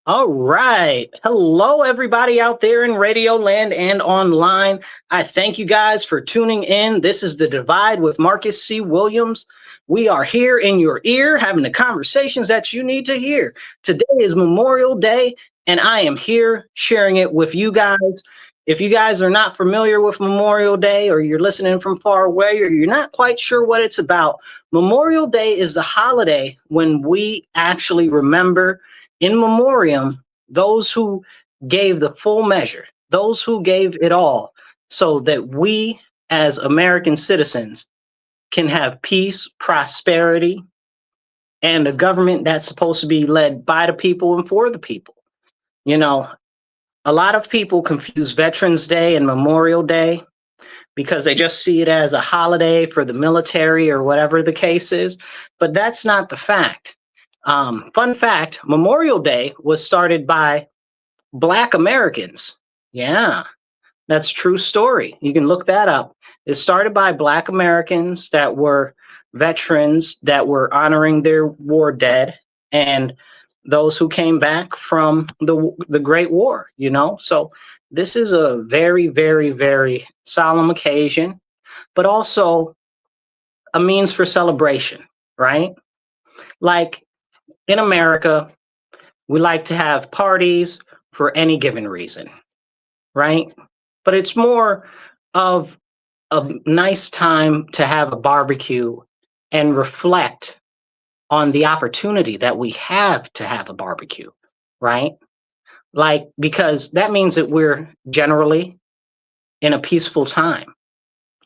All right. Hello, everybody out there in Radio Land and online. I thank you guys for tuning in. This is The Divide with Marcus C. Williams. We are here in your ear having the conversations that you need to hear. Today is Memorial Day, and I am here sharing it with you guys. If you guys are not familiar with Memorial Day, or you're listening from far away, or you're not quite sure what it's about, Memorial Day is the holiday when we actually remember in memoriam those who gave the full measure, those who gave it all, so that we as American citizens can have peace, prosperity, and a government that's supposed to be led by the people and for the people. You know, a lot of people confuse Veterans Day and Memorial Day because they just see it as a holiday for the military or whatever the case is, but that's not the fact. Fun fact, Memorial Day was started by Black Americans. Yeah, that's true story. You can look that up. It started by Black Americans that were veterans that were honoring their war dead and those who came back from the Great War, you know? So this is a very, very, very solemn occasion, but also a means for celebration, right? Like in America, we like to have parties for any given reason, right? But it's more of a nice time to have a barbecue and reflect on the opportunity that we have to have a barbecue, right? Like, because that means that we're generally in a peaceful time,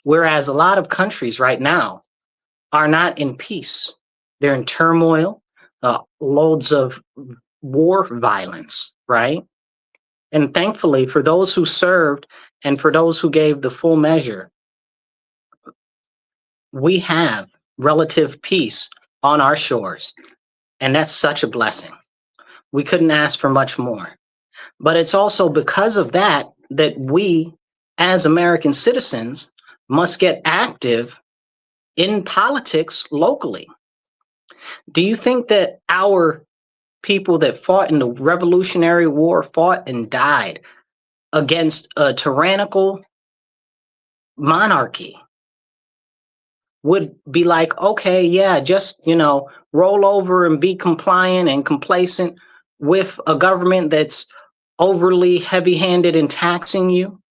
whereas a lot of countries right now are not in peace. They're in turmoil, loads of war violence, right? And thankfully, for those who served and for those who gave the full measure, we have relative peace on our shores. And that's such a blessing. We couldn't ask for much more. But it's also because of that that we, as American citizens, must get active in politics locally. Do you think that our people that fought in the Revolutionary War fought and died against a tyrannical monarchy would be like, okay, yeah, just, roll over and be compliant and complacent with a government that's overly heavy-handed in taxing you,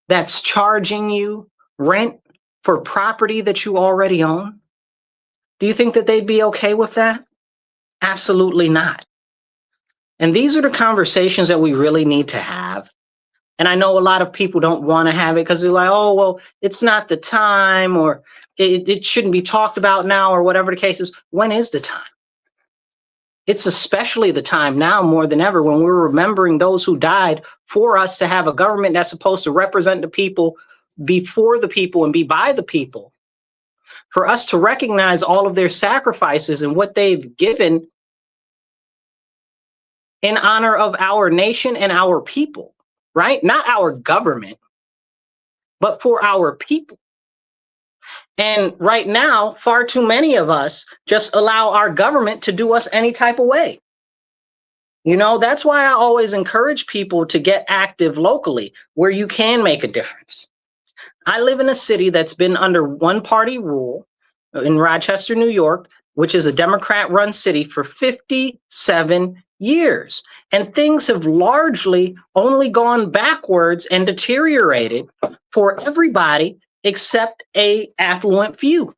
that's charging you rent for property that you already own? Do you think that they'd be okay with that? Absolutely not. And these are the conversations that we really need to have. And I know a lot of people don't want to have it because they're like, oh, well, it's not the time, or it shouldn't be talked about now, or whatever the case is. When is the time? It's especially the time now more than ever when we're remembering those who died for us to have a government that's supposed to represent the people, be for the people, and be by the people. For us to recognize all of their sacrifices and what they've given in honor of our nation and our people, right? Not our government, but for our people. And right now, far too many of us just allow our government to do us any type of way. That's why I always encourage people to get active locally where you can make a difference. I live in a city that's been under one-party rule in Rochester, New York, which is a Democrat-run city for 57 years. And things have largely only gone backwards and deteriorated for everybody except a affluent few.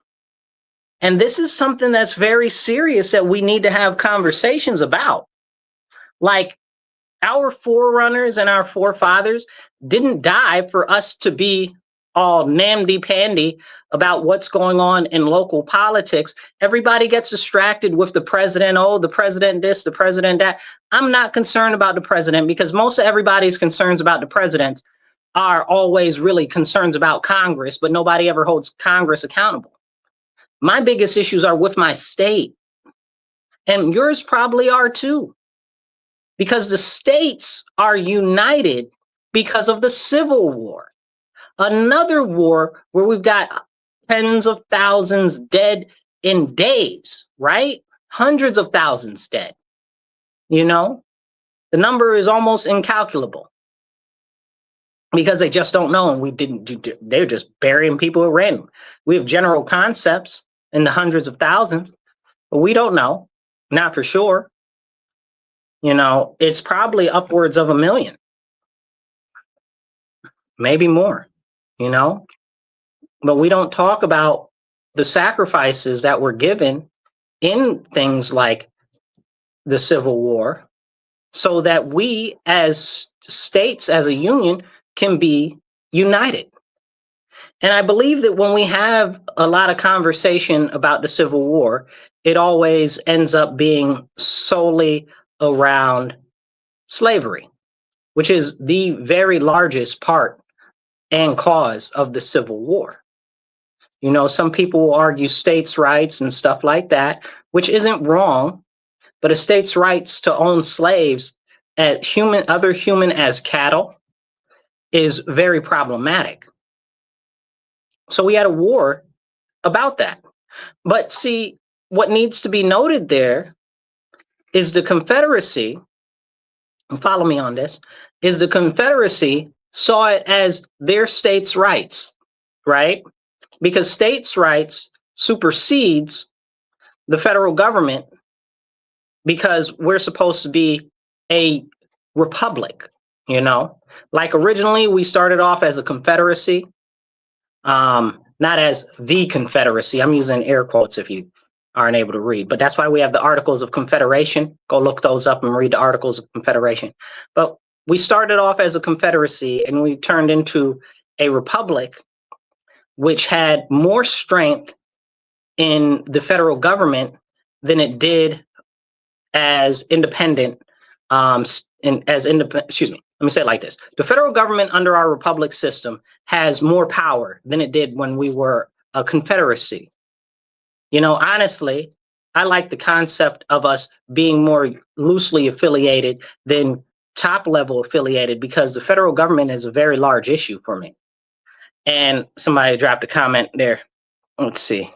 And this is something that's very serious that we need to have conversations about. Like, our forerunners and our forefathers didn't die for us to be all namby-pamby about what's going on in local politics. Everybody gets distracted with the president. Oh, the president this, the president that. I'm not concerned about the president because most of everybody's concerns about the presidents are always really concerns about Congress, but nobody ever holds Congress accountable. My biggest issues are with my state, and yours probably are too, because the states are united because of the Civil War. Another war where we've got tens of thousands dead in days, right? Hundreds of thousands dead, The number is almost incalculable because they just don't know, and we didn't do. They're just burying people at random. We have general concepts in the hundreds of thousands, but we don't know, not for sure. You know, it's probably upwards of 1 million, maybe more, you know, but we don't talk about the sacrifices that were given in things like the Civil War so that we as states, as a union, can be united. And I believe that when we have a lot of conversation about the Civil War, it always ends up being solely around slavery, which is the very largest part and cause of the Civil War. You know, some people will argue states' rights and stuff like that, which isn't wrong, but a state's rights to own slaves as other human as cattle is very problematic. So we had a war about that. But see, what needs to be noted there is the Confederacy, and follow me on this, is the Confederacy saw it as their states' rights, right? Because states' rights supersedes the federal government because we're supposed to be a republic, you know? Like originally we started off as a confederacy, not as the Confederacy. I'm using air quotes if you aren't able to read, but that's why we have the Articles of Confederation. Go look those up and read the Articles of Confederation. But we started off as a confederacy and we turned into a republic, which had more strength in the federal government than it did as independent, excuse me, let me say it like this. The federal government under our republic system has more power than it did when we were a confederacy. You know, honestly, I like the concept of us being more loosely affiliated than top level affiliated because the federal government is a very large issue for me. And somebody dropped a comment there. Let's see.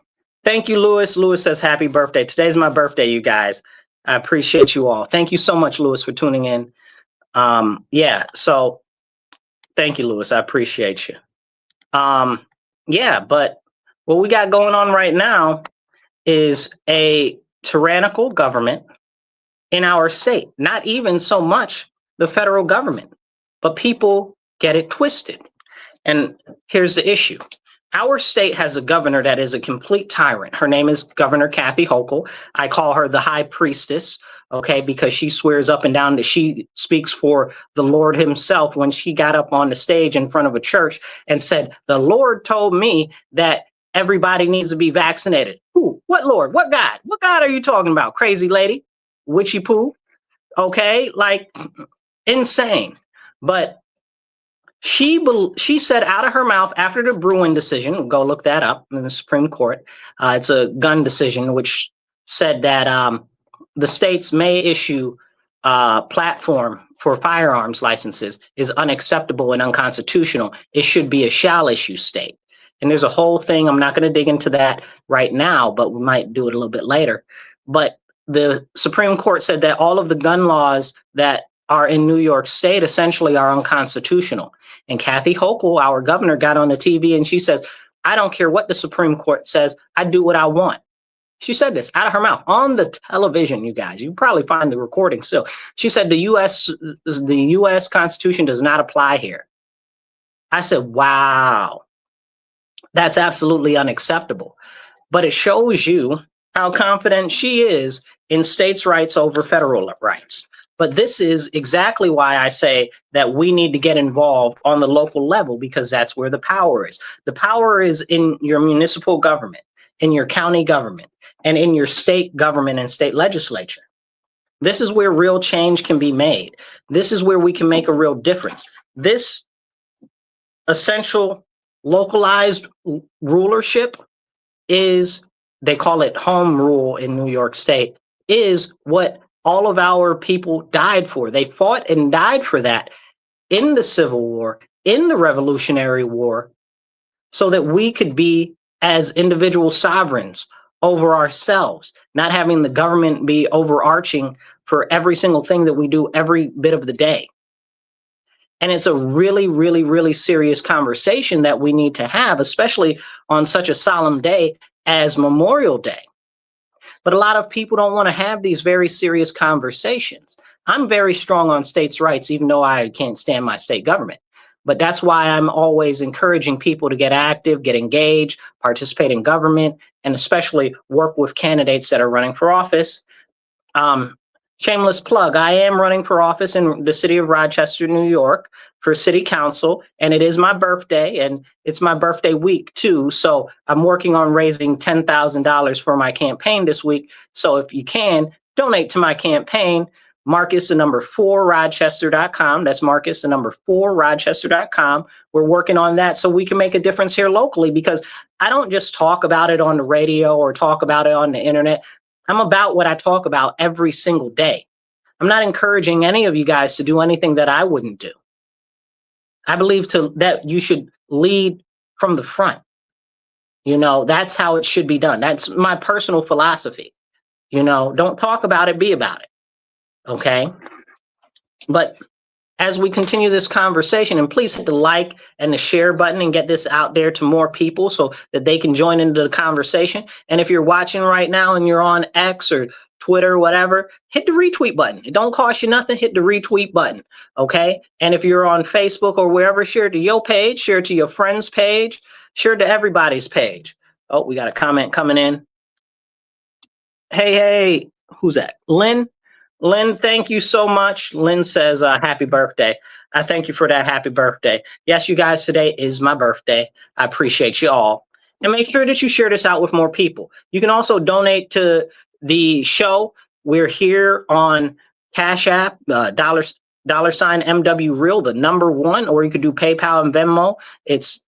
Thank you, Lewis. Lewis says, happy birthday. Today's my birthday, you guys. I appreciate you all. Thank you so much, Lewis, for tuning in. Yeah, so thank you, Lewis. I appreciate you. Yeah, but what we got going on right now is a tyrannical government in our state. Not even so much the federal government, but people get it twisted. And here's the issue. Our state has a governor that is a complete tyrant. Her name is Governor Kathy Hochul. I call her the high priestess, okay, because she swears up and down that she speaks for the Lord himself when she got up on the stage in front of a church and said, the Lord told me that everybody needs to be vaccinated. Who? What Lord? What God? What God are you talking about? Crazy lady? Witchy poo? Okay, like insane. But she said out of her mouth after the Bruin decision, go look that up in the Supreme Court. It's a gun decision which said that the states may issue platform for firearms licenses is unacceptable and unconstitutional. It should be a shall issue state. And there's a whole thing. I'm not going to dig into that right now, but we might do it a little bit later. But the Supreme Court said that all of the gun laws that are in New York State essentially are unconstitutional. And Kathy Hochul, our governor, got on the TV and she said, I don't care what the Supreme Court says. I do what I want. She said this out of her mouth on the television, you guys. You probably find the recording still. She said the U.S. Constitution does not apply here. I said, wow, that's absolutely unacceptable. But it shows you how confident she is in states' rights over federal rights. But this is exactly why I say that we need to get involved on the local level, because that's where the power is. The power is in your municipal government, in your county government, and in your state government and state legislature. This is where real change can be made. This is where we can make a real difference. This essential localized rulership is, they call it home rule in New York State, is what all of our people died for. They fought and died for that in the Civil War, in the Revolutionary War, so that we could be as individual sovereigns over ourselves, not having the government be overarching for every single thing that we do every bit of the day. And it's a really, really, really serious conversation that we need to have, especially on such a solemn day as Memorial Day. But a lot of people don't want to have these very serious conversations. I'm very strong on states' rights, even though I can't stand my state government. But that's why I'm always encouraging people to get active, get engaged, participate in government, and especially work with candidates that are running for office. Shameless plug, I am running for office in the city of Rochester, New York for city council, and it is my birthday, and it's my birthday week too. So I'm working on raising $10,000 for my campaign this week. So if you can, donate to my campaign. Marcus, the number 4, Rochester.com. That's Marcus, the number 4, Rochester.com. We're working on that so we can make a difference here locally, because I don't just talk about it on the radio or talk about it on the internet. I'm about what I talk about every single day. I'm not encouraging any of you guys to do anything that I wouldn't do. I believe that you should lead from the front. You know, that's how it should be done. That's my personal philosophy. You know, don't talk about it, be about it. Okay? But as we continue this conversation, and please hit the like and the share button and get this out there to more people so that they can join into the conversation. And if you're watching right now and you're on X or Twitter, whatever, hit the retweet button. It don't cost you nothing. Hit the retweet button. Okay. And if you're on Facebook or wherever, share it to your page, share it to your friend's page, share it to everybody's page. Oh, we got a comment coming in. Hey, who's that? Lynn, thank you so much. Lynn says, happy birthday. I thank you for that happy birthday. Yes, you guys, today is my birthday. I appreciate you all. And make sure that you share this out with more people. You can also donate to the show. We're here on Cash App, $sign MW Real, the number 1, or you could do PayPal and Venmo. It's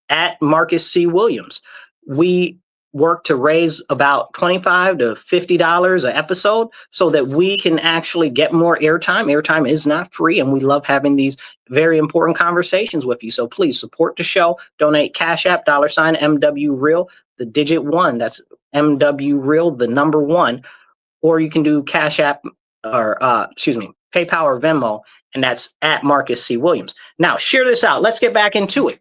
at Marcus C. Williams. We work to raise about $25 to $50 an episode so that we can actually get more airtime. Airtime is not free, and we love having these very important conversations with you. So please support the show. Donate Cash App, $sign MW Real, the digit 1. That's MW Real, the number 1. Or you can do Cash App or PayPal or Venmo, and that's at Marcus C. Williams. Now share this out. Let's get back into it.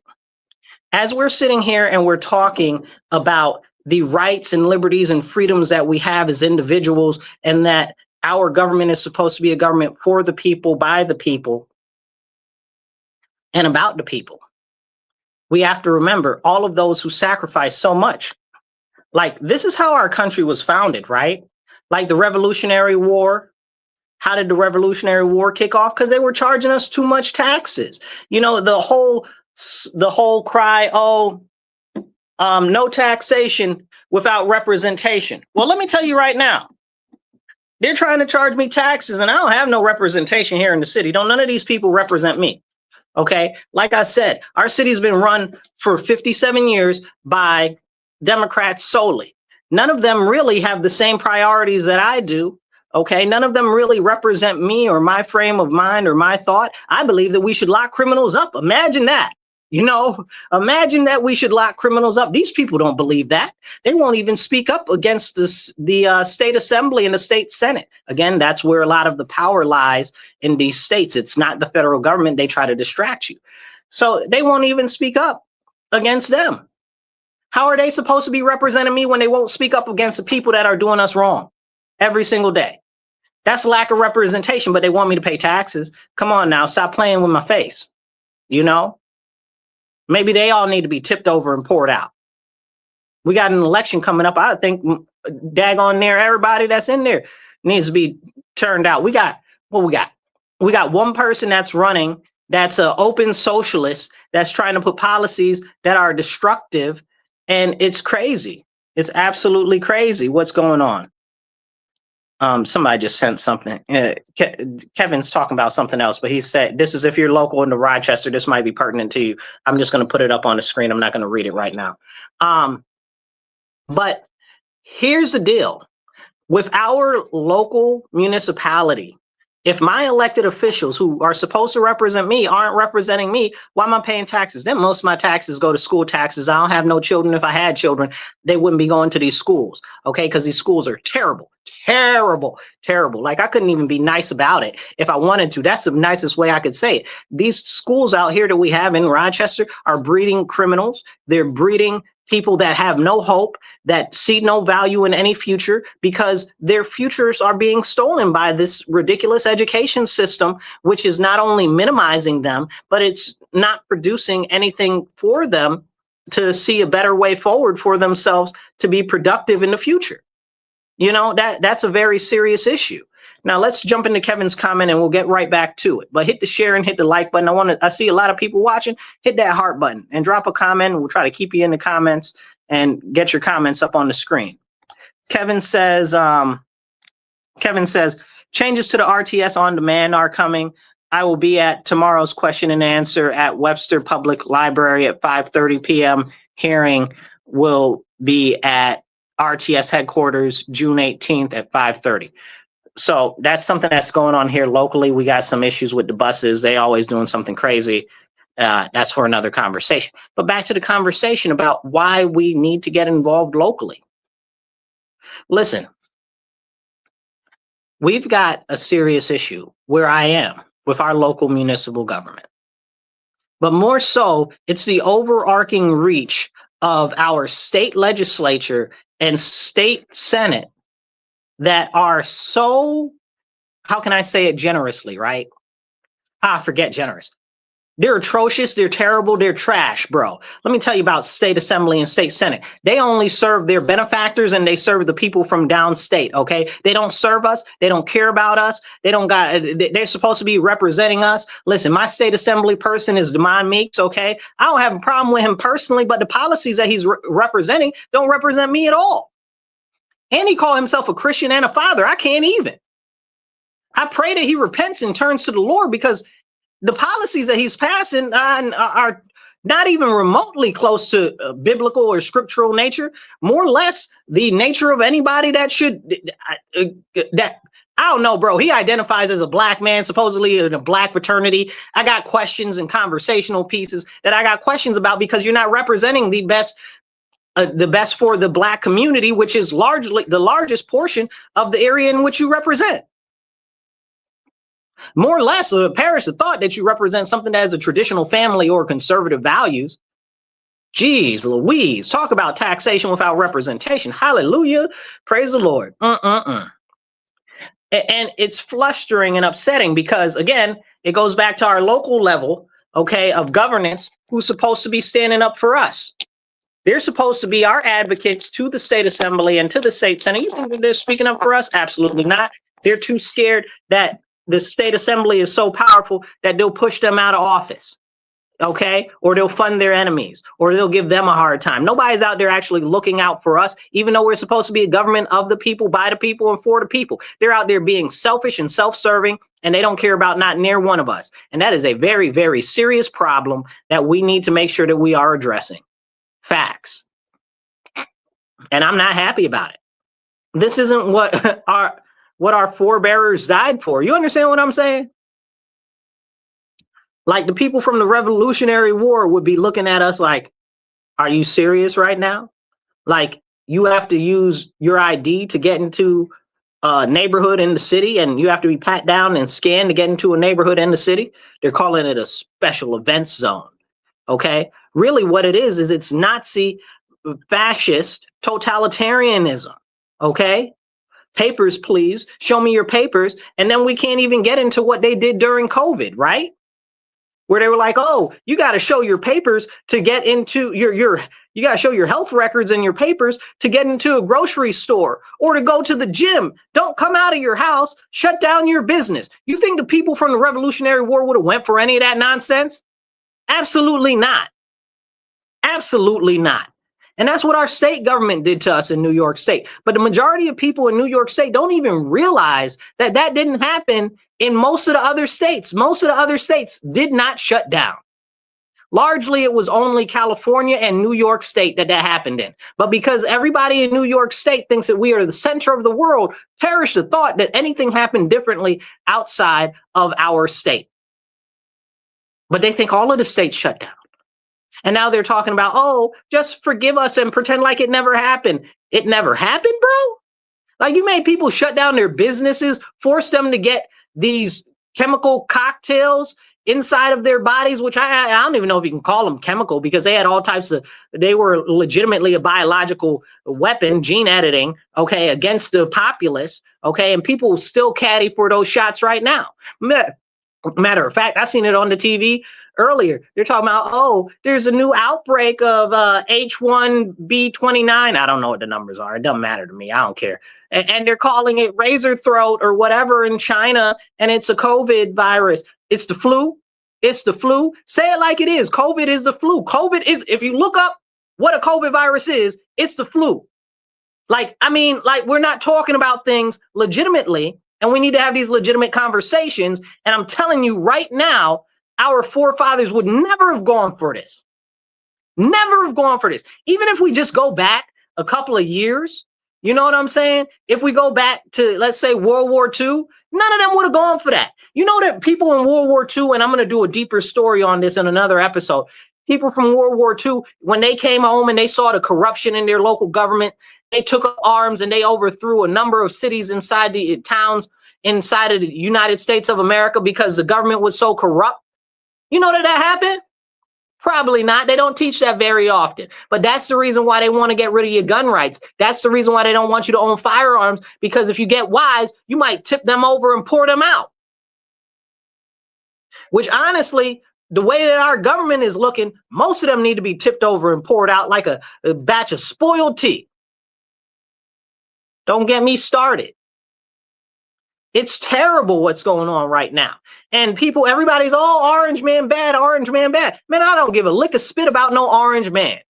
As we're sitting here and we're talking about the rights and liberties and freedoms that we have as individuals, and that our government is supposed to be a government for the people, by the people, and about the people. We have to remember all of those who sacrificed so much. Like, this is how our country was founded, right? Like the Revolutionary War. How did the Revolutionary War kick off? Because they were charging us too much taxes. You know, the whole cry, no taxation without representation. Well, let me tell you right now, they're trying to charge me taxes and I don't have no representation here in the city. None of these people represent me. Okay. Like I said, our city's been run for 57 years by Democrats solely. None of them really have the same priorities that I do. Okay. None of them really represent me or my frame of mind or my thought. I believe that we should lock criminals up. Imagine that. You know, imagine that we should lock criminals up. These people don't believe that. They won't even speak up against the state assembly and the state senate. Again, that's where a lot of the power lies in these states. It's not the federal government. They try to distract you. So they won't even speak up against them. How are they supposed to be representing me when they won't speak up against the people that are doing us wrong every single day? That's lack of representation, but they want me to pay taxes. Come on now, stop playing with my face. You know? Maybe they all need to be tipped over and poured out. We got an election coming up. I think daggone near everybody that's in there needs to be turned out. We got one person that's running that's an open socialist that's trying to put policies that are destructive, and it's crazy. It's absolutely crazy what's going on. Somebody just sent something. Kevin's talking about something else, but he said, this is if you're local into Rochester, this might be pertinent to you. I'm just going to put it up on the screen. I'm not going to read it right now. But here's the deal. With our local municipality, If my elected officials who are supposed to represent me aren't representing me, why am I paying taxes? Then most of my taxes go to school taxes. I don't have no children. If I had children, they wouldn't be going to these schools, okay? Because these schools are terrible, terrible, terrible. Like I couldn't even be nice about it if I wanted to. That's the nicest way I could say it. These schools out here that we have in Rochester are breeding criminals. They're breeding people that have no hope, that see no value in any future because their futures are being stolen by this ridiculous education system, which is not only minimizing them, but it's not producing anything for them to see a better way forward for themselves to be productive in the future. You know, that's a very serious issue. Now let's jump into Kevin's comment and we'll get right back to it. But hit the share and hit the like button. I see a lot of people watching. Hit that heart button and drop a comment. We'll try to keep you in the comments and get your comments up on the screen. Kevin says changes to the RTS on demand are coming. I will be at tomorrow's question and answer at Webster Public Library at 5:30 p.m. Hearing will be at RTS headquarters June 18th at 5:30. So that's something that's going on here locally. We got some issues with the buses. They always doing something crazy. That's for another conversation. But back to the conversation about why we need to get involved locally. Listen, we've got a serious issue where I am with our local municipal government. But more so, it's the overarching reach of our state legislature and state senate that are so, how can I say it generously, right? Forget generous. They're atrocious, they're terrible, they're trash, bro. Let me tell you about state assembly and state senate. They only serve their benefactors and they serve the people from downstate, okay? They don't serve us, they don't care about us, they're supposed to be representing us. Listen, my state assembly person is Demond Meeks, okay? I don't have a problem with him personally, but the policies that he's representing don't represent me at all. And he called himself a Christian and a father. I can't even. I pray that he repents and turns to the Lord because the policies that he's passing are not even remotely close to biblical or scriptural nature, more or less the nature of anybody that should, I don't know, bro. He identifies as a black man, supposedly in a black fraternity. I got questions and conversational pieces that I got questions about because you're not representing the best for the black community, which is largely the largest portion of the area in which you represent. More or less, perish the thought that you represent something that has a traditional family or conservative values. Jeez Louise, talk about taxation without representation. Hallelujah. Praise the Lord. And it's frustrating and upsetting because, again, it goes back to our local level, okay, of governance, who's supposed to be standing up for us. They're supposed to be our advocates to the state assembly and to the state senate. You think they're speaking up for us? Absolutely not. They're too scared that the state assembly is so powerful that they'll push them out of office, okay? Or they'll fund their enemies, or they'll give them a hard time. Nobody's out there actually looking out for us, even though we're supposed to be a government of the people, by the people, and for the people. They're out there being selfish and self-serving, and they don't care about not near one of us. And that is a very, very serious problem that we need to make sure that we are addressing. Facts. And I'm not happy about it. This isn't what our forebearers died for. You understand what I'm saying? Like the people from the Revolutionary War would be looking at us like, are you serious right now? Like you have to use your ID to get into a neighborhood in the city and you have to be pat down and scanned to get into a neighborhood in the city. They're calling it a special events zone. Okay. Really what it is it's Nazi fascist totalitarianism. Okay. Papers, please. Show me your papers. And then we can't even get into what they did during COVID, right? Where they were like, oh, you got to show your papers to get into you got to show your health records and your papers to get into a grocery store or to go to the gym. Don't come out of your house. Shut down your business. You think the people from the Revolutionary War would have went for any of that nonsense? Absolutely not. Absolutely not. And that's what our state government did to us in New York State. But the majority of people in New York State don't even realize that that didn't happen in most of the other states. Most of the other states did not shut down. Largely, it was only California and New York State that happened in. But because everybody in New York State thinks that we are the center of the world, perish the thought that anything happened differently outside of our state. But they think all of the states shut down. And now they're talking about, oh, just forgive us and pretend like it never happened. It never happened, bro? Like, you made people shut down their businesses, force them to get these chemical cocktails inside of their bodies, which I don't even know if you can call them chemical, because they had all types of, they were legitimately a biological weapon, gene editing, okay, against the populace, okay, and people still caddy for those shots right now. Matter of fact, I seen it on the TV earlier. They're talking about, oh, there's a new outbreak of H1B29. I don't know what the numbers are. It doesn't matter to me. I don't care. And they're calling it razor throat or whatever in China, and it's a COVID virus. It's the flu. It's the flu. Say it like it is. COVID is the flu. COVID is, if you look up what a COVID virus is, it's the flu. Like, I mean, like, we're not talking about things legitimately, and we need to have these legitimate conversations. And I'm telling you right now, our forefathers would never have gone for this. Never have gone for this. Even if we just go back a couple of years, you know what I'm saying? If we go back to, let's say, World War II, none of them would have gone for that. You know that people in World War II, and I'm going to do a deeper story on this in another episode, people from World War II, when they came home and they saw the corruption in their local government, they took up arms and they overthrew a number of cities inside the towns inside of the United States of America because the government was so corrupt. You know that happened? Probably not. They don't teach that very often. But that's the reason why they want to get rid of your gun rights. That's the reason why they don't want you to own firearms, because if you get wise, you might tip them over and pour them out. Which honestly, the way that our government is looking, most of them need to be tipped over and poured out like a batch of spoiled tea. Don't get me started. It's terrible what's going on right now. And people, everybody's, oh, orange man bad, orange man bad. Man, I don't give a lick of spit about no orange man.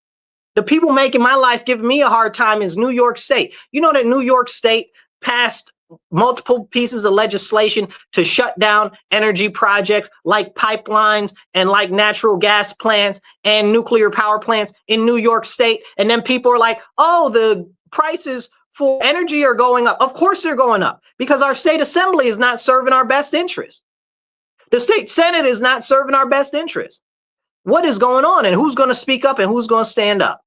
The people making my life giving me a hard time is New York State. You know that New York State passed multiple pieces of legislation to shut down energy projects like pipelines and like natural gas plants and nuclear power plants in New York State. And then people are like, oh, the prices for energy are going up. Of course they're going up, because our state assembly is not serving our best interest. The state senate is not serving our best interest. What is going on, and who's going to speak up and who's going to stand up?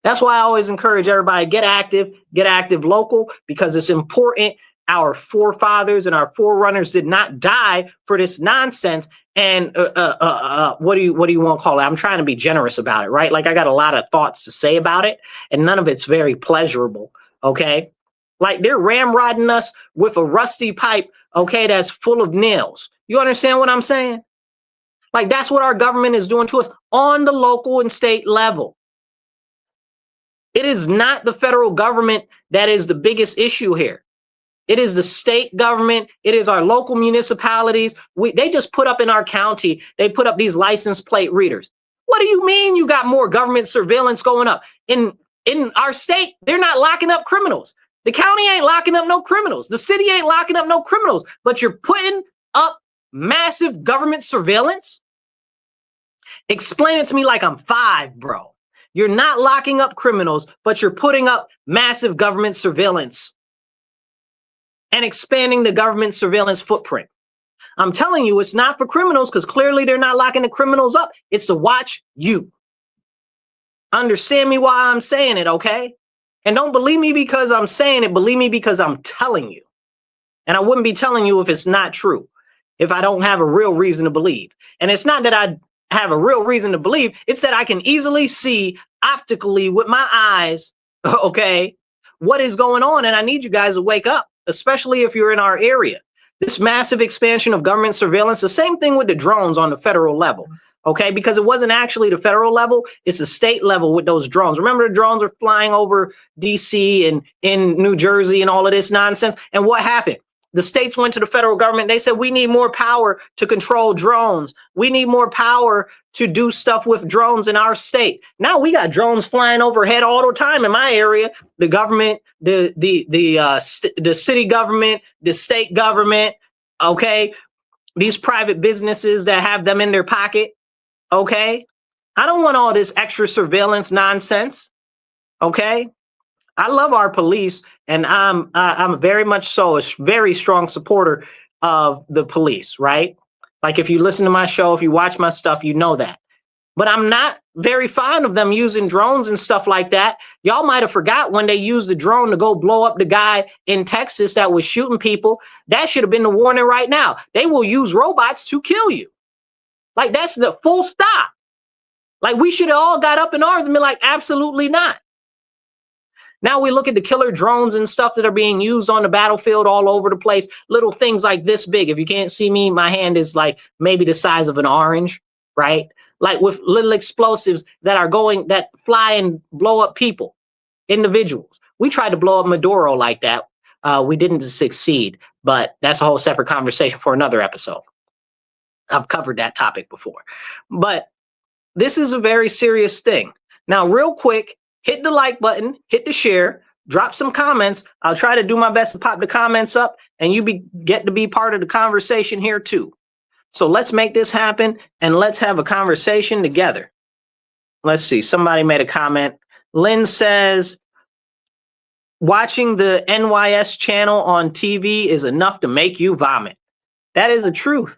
That's why I always encourage everybody, get active local, because it's important. Our forefathers and our forerunners did not die for this nonsense. And what do you want to call it? I'm trying to be generous about it, right? Like, I got a lot of thoughts to say about it, and none of it's very pleasurable. Okay, like they're ramrodding us with a rusty pipe, okay, that's full of nails. You understand what I'm saying? Like, that's what our government is doing to us on the local and state level. It is not the federal government that is the biggest issue here. It is the state government. It is our local municipalities. They just put up in our county, they put up these license plate readers. What do you mean you got more government surveillance going up? In our state, they're not locking up criminals. The county ain't locking up no criminals. The city ain't locking up no criminals. But you're putting up massive government surveillance? Explain it to me like I'm 5, bro. You're not locking up criminals, but you're putting up massive government surveillance and expanding the government surveillance footprint. I'm telling you, it's not for criminals, because clearly they're not locking the criminals up. It's to watch you. Understand me why I'm saying it, okay? And don't believe me because I'm saying it. Believe me because I'm telling you. And I wouldn't be telling you if it's not true, if I don't have a real reason to believe. And it's not that I have a real reason to believe. It's that I can easily see optically with my eyes, okay, what is going on. And I need you guys to wake up, especially if you're in our area. This massive expansion of government surveillance, the same thing with the drones on the federal level, okay, because it wasn't actually the federal level, it's the state level with those drones. Remember, the drones are flying over DC and in New Jersey and all of this nonsense. And what happened? The states went to the federal government. They said, we need more power to control drones. We need more power to do stuff with drones in our state. Now we got drones flying overhead all the time in my area. The government, the city government, the state government, okay, these private businesses that have them in their pocket, Okay? I don't want all this extra surveillance nonsense. Okay? I love our police, and I'm very much so a very strong supporter of the police, right? Like if you listen to my show, if you watch my stuff, you know that. But I'm not very fond of them using drones and stuff like that. Y'all might have forgot when they used the drone to go blow up the guy in Texas that was shooting people. That should have been the warning right now. They will use robots to kill you. Like that's the full stop. Like we should have all got up in arms and been like, absolutely not. Now we look at the killer drones and stuff that are being used on the battlefield all over the place. Little things like this big. If you can't see me, my hand is like maybe the size of an orange, right? Like with little explosives that fly and blow up people, individuals. We tried to blow up Maduro like that. We didn't succeed, but that's a whole separate conversation for another episode. I've covered that topic before, but this is a very serious thing. Now, real quick, hit the like button, hit the share, drop some comments. I'll try to do my best to pop the comments up, and you get to be part of the conversation here too. So let's make this happen, and let's have a conversation together. Let's see. Somebody made a comment. Lynn says, watching the NYS channel on TV is enough to make you vomit. That is the truth.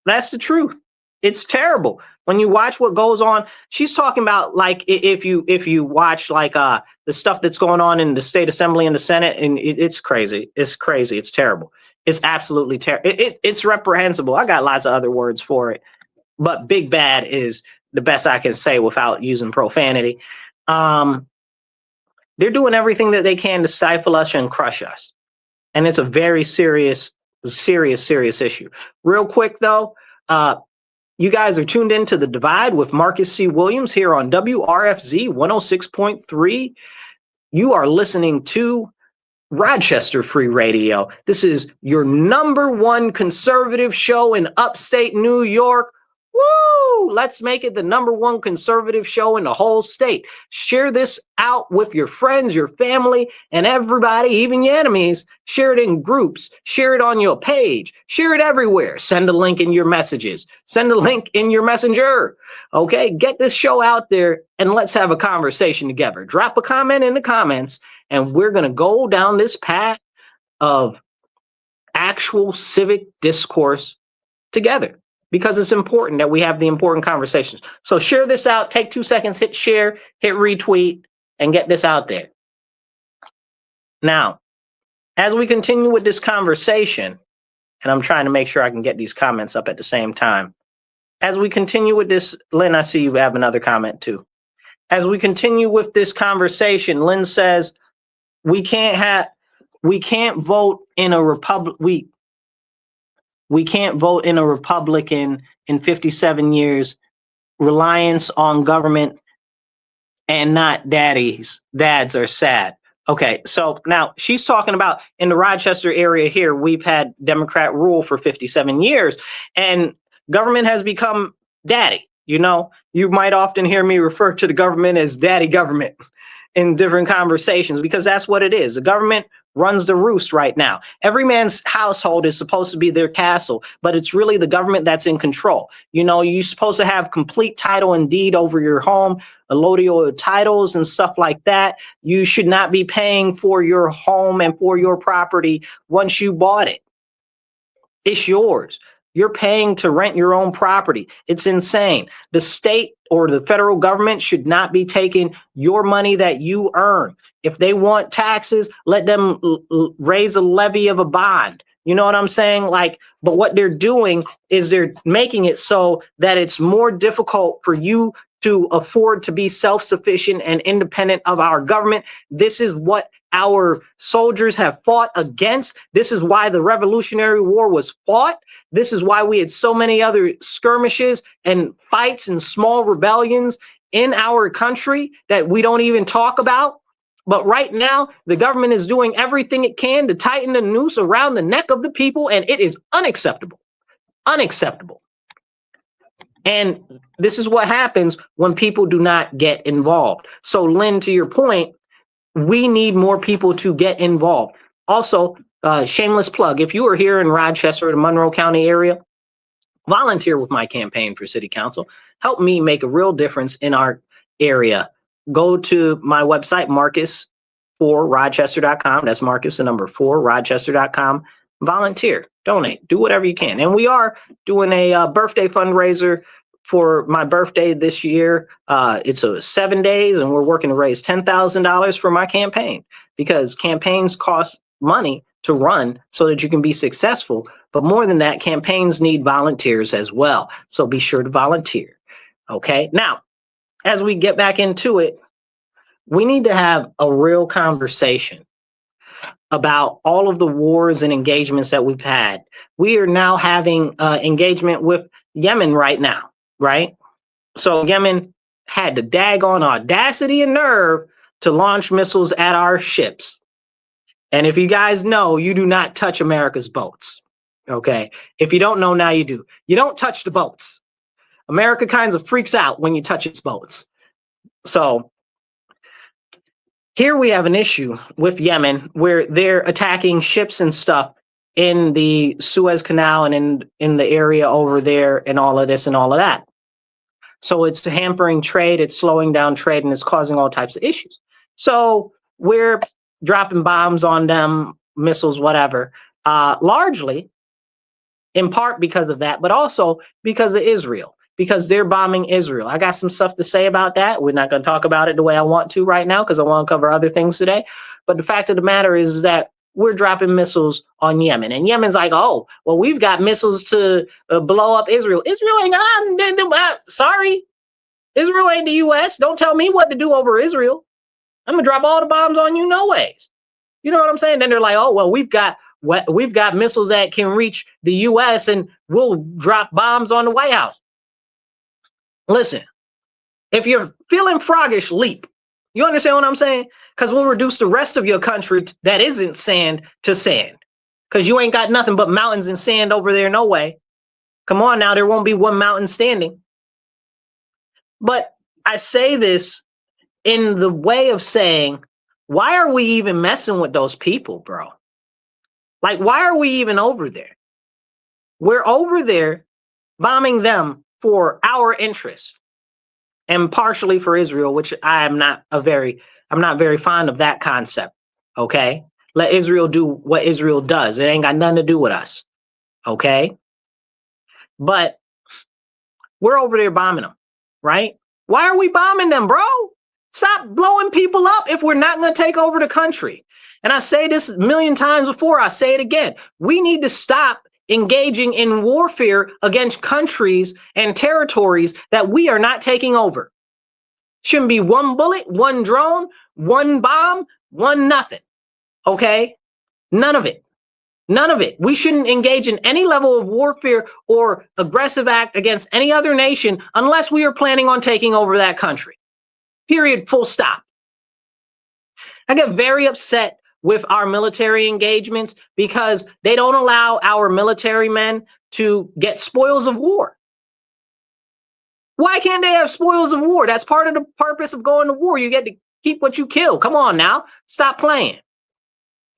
That's the truth. It's terrible. When you watch what goes on, she's talking about like if you watch like the stuff that's going on in the state assembly and the Senate, and it's crazy. It's crazy. It's terrible. It's absolutely terrible. It's reprehensible. I got lots of other words for it, but big bad is the best I can say without using profanity. They're doing everything that they can to stifle us and crush us, and it's a very serious issue. Real quick though. You guys are tuned into The Divide with Marcus C. Williams here on WRFZ 106.3. You are listening to Rochester Free Radio. This is your #1 conservative show in upstate New York. Woo! Let's make it the #1 conservative show in the whole state. Share this out with your friends, your family, and everybody, even your enemies. Share it in groups. Share it on your page. Share it everywhere. Send a link in your messages. Send a link in your messenger. Okay? Get this show out there, and let's have a conversation together. Drop a comment in the comments, and we're going to go down this path of actual civic discourse together. Because it's important that we have the important conversations. So share this out. Take 2 seconds, hit share, hit retweet, and get this out there. Now, as we continue with this conversation, and I'm trying to make sure I can get these comments up at the same time. As we continue with this, Lynn, I see you have another comment too. As we continue with this conversation, Lynn says, we can't vote in a republic. We can't vote in a Republican in 57 years, reliance on government and not dads are sad. Okay, so now she's talking about in the Rochester area here, we've had Democrat rule for 57 years and government has become daddy. You know, you might often hear me refer to the government as daddy government in different conversations because that's what it is. The government runs the roost right now. Every man's household is supposed to be their castle, but it's really the government that's in control. You know, you're supposed to have complete title and deed over your home, allodial titles and stuff like that. You should not be paying for your home and for your property once you bought it. It's yours. You're paying to rent your own property. It's insane. The state or the federal government should not be taking your money that you earn. If they want taxes, let them raise a levy of a bond. You know what I'm saying? Like, but what they're doing is they're making it so that it's more difficult for you to afford to be self-sufficient and independent of our government. This is what our soldiers have fought against. This is why the Revolutionary War was fought. This is why we had so many other skirmishes and fights and small rebellions in our country that we don't even talk about. But right now, the government is doing everything it can to tighten the noose around the neck of the people, and it is unacceptable. Unacceptable. And this is what happens when people do not get involved. So, Lynn, to your point, we need more people to get involved. Also, shameless plug, if you are here in Rochester or the Monroe County area, volunteer with my campaign for city council. help me make a real difference in our area, go to my website, Marcus4Rochester.com. That's Marcus, the number 4Rochester.com. Volunteer, donate, do whatever you can. And we are doing a birthday fundraiser for my birthday this year. It's 7 days, and we're working to raise $10,000 for my campaign, because campaigns cost money to run so that you can be successful. But more than that, campaigns need volunteers as well. So be sure to volunteer. Okay. Now, as we get back into it, we need to have a real conversation about all of the wars and engagements that we've had. We are now having engagement with Yemen right now, right? So Yemen had the daggone audacity and nerve to launch missiles at our ships. And if you guys know, you do not touch America's boats. Okay. If you don't know, now you do. You don't touch the boats. America kind of freaks out when you touch its boats. So here we have an issue with Yemen where they're attacking ships and stuff in the Suez Canal and in the area over there and all of this and all of that. So it's hampering trade, it's slowing down trade, and it's causing all types of issues. So we're dropping bombs on them, missiles, whatever, largely in part because of that, but also because of Israel, because they're bombing Israel. I got some stuff to say about that. We're not going to talk about it the way I want to right now, because I want to cover other things today. But the fact of the matter is that we're dropping missiles on Yemen. And Yemen's like, oh, well, we've got missiles to blow up Israel. Israel ain't, sorry. Israel ain't the U.S. Don't tell me what to do over Israel. I'm going to drop all the bombs on you, no ways. You know what I'm saying? Then they're like, oh, well, we've got missiles that can reach the U.S. and we'll drop bombs on the White House. Listen, if you're feeling froggish, leap. You understand what I'm saying? Because we'll reduce the rest of your country that isn't sand to sand. Because you ain't got nothing but mountains and sand over there, no way. Come on now, there won't be one mountain standing. But I say this in the way of saying, why are we even messing with those people, bro? Like, why are we even over there? We're over there bombing them for our interests and partially for Israel, which I'm not very fond of that concept. Okay. Let Israel do what Israel does. It ain't got nothing to do with us. Okay. But we're over there bombing them, right? Why are we bombing them, bro? Stop blowing people up if we're not going to take over the country. And I say this a million times before, I say it again. We need to stop engaging in warfare against countries and territories that we are not taking over. Shouldn't be one bullet, one drone, one bomb, one nothing. Okay? None of it. None of it. We shouldn't engage in any level of warfare or aggressive act against any other nation unless we are planning on taking over that country. Period. Full stop. I get very upset with our military engagements because they don't allow our military men to get spoils of war. Why can't they have spoils of war? That's part of the purpose of going to war. You get to keep what you kill. Come on now. Stop playing.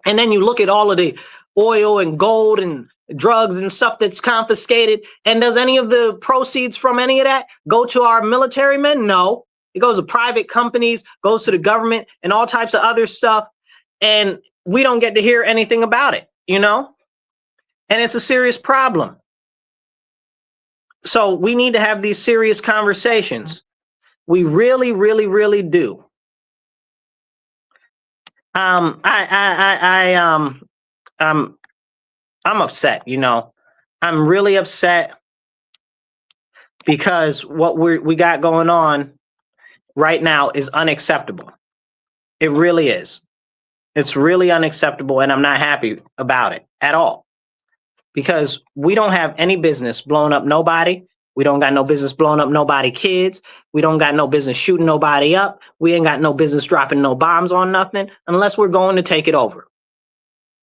And then you look at all of the oil and gold and drugs and stuff that's confiscated. And does any of the proceeds from any of that go to our military men? No. It goes to private companies, goes to the government and all types of other stuff. And we don't get to hear anything about it, you know? And it's a serious problem. So we need to have these serious conversations. We really, really, really do. I'm upset, you know. I'm really upset because what we got going on right now is unacceptable. It really is. It's really unacceptable, and I'm not happy about it at all. Because we don't have any business blowing up nobody. We don't got no business blowing up nobody kids. We don't got no business shooting nobody up. We ain't got no business dropping no bombs on nothing unless we're going to take it over.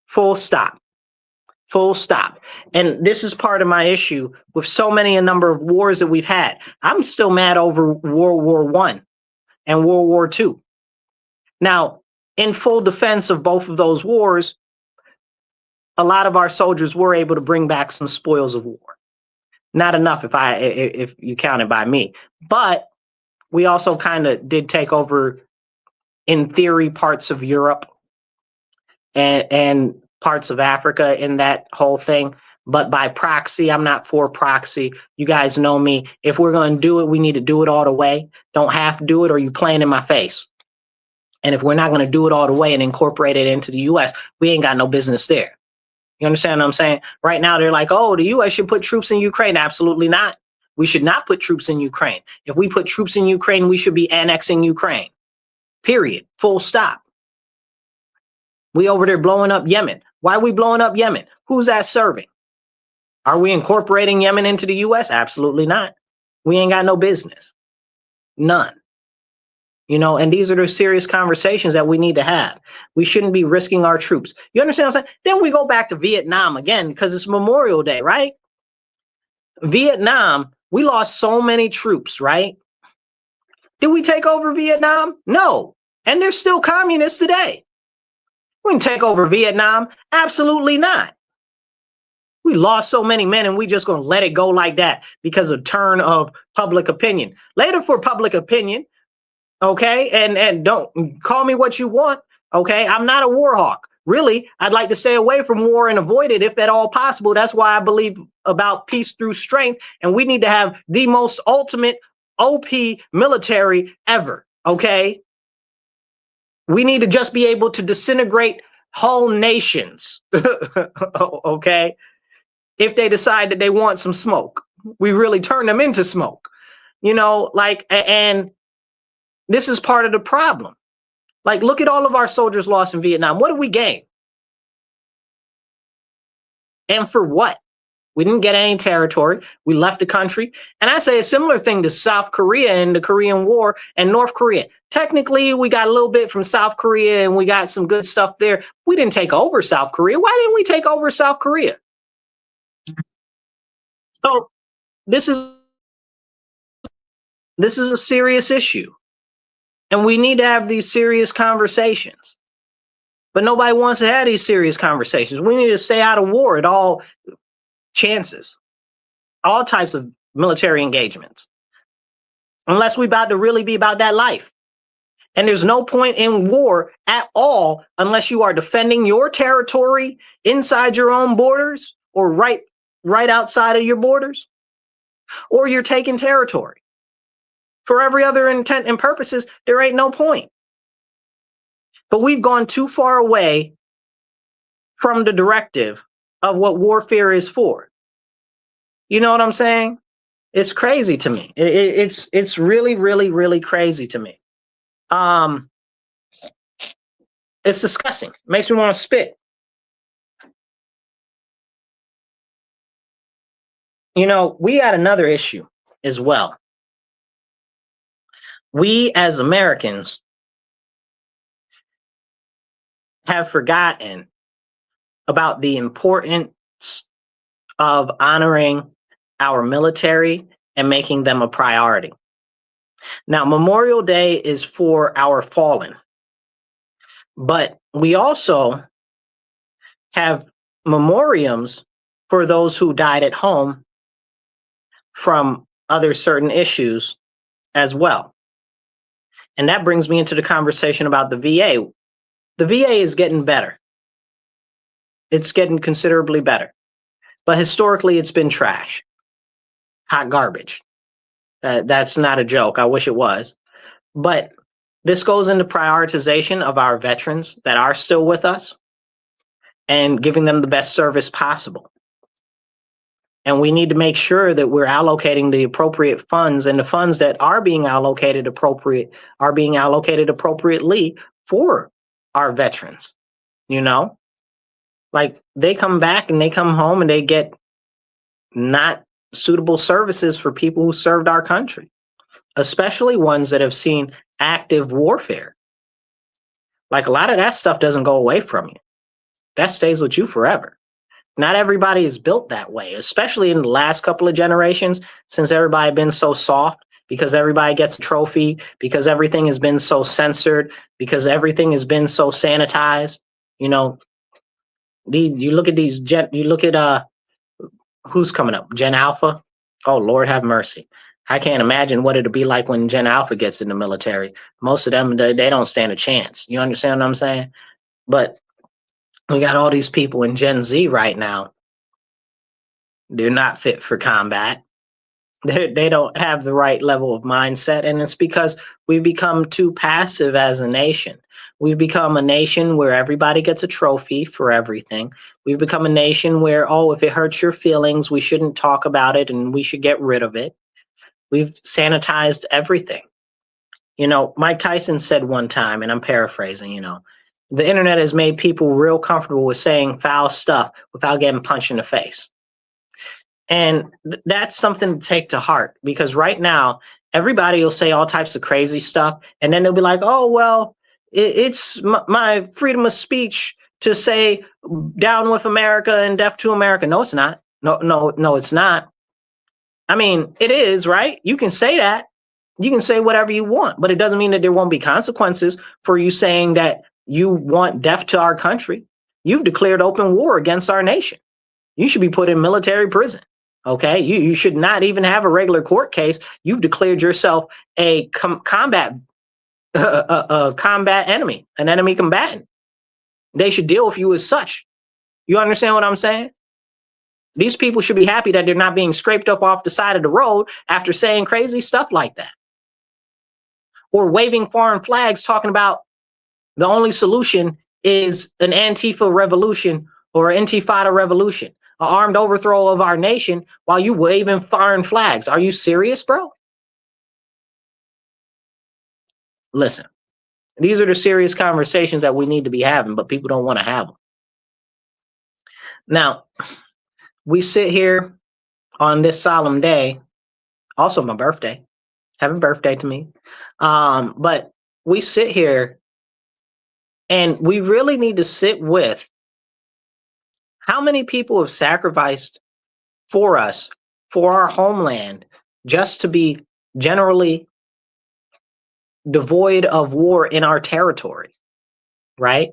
Full stop. Full stop. And this is part of my issue with so many a number of wars that we've had. I'm still mad over World War I and World War II. Now, in full defense of both of those wars, a lot of our soldiers were able to bring back some spoils of war. Not enough if you count it by me. But we also kind of did take over, in theory, parts of Europe and parts of Africa in that whole thing. But by proxy, I'm not for proxy. You guys know me. If we're going to do it, we need to do it all the way. Don't have to do it, or you playing in my face. And if we're not going to do it all the way and incorporate it into the U.S., we ain't got no business there. You understand what I'm saying? Right now, they're like, oh, the U.S. should put troops in Ukraine. Absolutely not. We should not put troops in Ukraine. If we put troops in Ukraine, we should be annexing Ukraine. Period. Full stop. We over there blowing up Yemen. Why are we blowing up Yemen? Who's that serving? Are we incorporating Yemen into the U.S.? Absolutely not. We ain't got no business. None. You know, and these are the serious conversations that we need to have. We shouldn't be risking our troops. You understand what I'm saying? Then we go back to Vietnam again, because it's Memorial Day, right? Vietnam, we lost so many troops, right? Did we take over Vietnam? No. And they're still communists today. We didn't take over Vietnam. Absolutely not. We lost so many men, and we just going to let it go like that because of turn of public opinion. Later for public opinion, okay? And don't call me what you want, okay? I'm not a war hawk. Really, I'd like to stay away from war and avoid it if at all possible. That's why I believe about peace through strength, and we need to have the most ultimate OP military ever, okay? We need to just be able to disintegrate whole nations, okay? If they decide that they want some smoke, we really turn them into smoke, you know, like, and this is part of the problem. Like, look at all of our soldiers lost in Vietnam. What did we gain? And for what? We didn't get any territory. We left the country. And I say a similar thing to South Korea and the Korean War and North Korea. Technically, we got a little bit from South Korea and we got some good stuff there. We didn't take over South Korea. Why didn't we take over South Korea? So this is a serious issue. And we need to have these serious conversations. But nobody wants to have these serious conversations. We need to stay out of war at all chances, all types of military engagements, unless we about to really be about that life. And there's no point in war at all unless you are defending your territory inside your own borders or right outside of your borders, or you're taking territory. For every other intent and purposes, there ain't no point. But we've gone too far away from the directive of what warfare is for. You know what I'm saying? It's crazy to me. It's really, really, really crazy to me. It's disgusting. Makes me want to spit. You know, we had another issue as well. We as Americans have forgotten about the importance of honoring our military and making them a priority. Now, Memorial Day is for our fallen, but we also have memoriams for those who died at home from other certain issues as well. And that brings me into the conversation about the VA. The VA is getting better. It's getting considerably better. But historically, it's been trash. Hot garbage. That's not a joke. I wish it was. But this goes into prioritization of our veterans that are still with us and giving them the best service possible. And we need to make sure that we're allocating the appropriate funds, and the funds that are being allocated appropriately for our veterans. You know, like they come back and they come home and they get not suitable services for people who served our country, especially ones that have seen active warfare. Like a lot of that stuff doesn't go away from you. That stays with you forever. Not everybody is built that way, especially in the last couple of generations, since everybody been so soft, because everybody gets a trophy, because everything has been so censored, because everything has been so sanitized. You know, you look at who's coming up? Gen Alpha. Oh, Lord have mercy. I can't imagine what it'll be like when Gen Alpha gets in the military. Most of them, they don't stand a chance. You understand what I'm saying? But we got all these people in Gen Z right now. They're not fit for combat. They don't have the right level of mindset. And it's because we've become too passive as a nation. We've become a nation where everybody gets a trophy for everything. We've become a nation where, oh, if it hurts your feelings, we shouldn't talk about it and we should get rid of it. We've sanitized everything. You know, Mike Tyson said one time, and I'm paraphrasing, the internet has made people real comfortable with saying foul stuff without getting punched in the face. And that's something to take to heart, because right now, everybody will say all types of crazy stuff. And then they'll be like, oh, well, it's my freedom of speech to say down with America and deaf to America. No, it's not. No, it's not. I mean, it is, right? You can say that. You can say whatever you want, but it doesn't mean that there won't be consequences for you saying that you want death to our country. You've declared open war against our nation. You should be put in military prison. Okay, you should not even have a regular court case. You've declared yourself a combat enemy, an enemy combatant. They should deal with you as such. You understand what I'm saying? These people should be happy that they're not being scraped up off the side of the road after saying crazy stuff like that, or waving foreign flags, talking about the only solution is an Antifa revolution or Intifada revolution, an armed overthrow of our nation, while you waving foreign flags. Are you serious, bro? Listen, these are the serious conversations that we need to be having, but people don't want to have them. Now, we sit here on this solemn day, also my birthday. Happy birthday to me. But we sit here and we really need to sit with how many people have sacrificed for us, for our homeland, just to be generally devoid of war in our territory, right?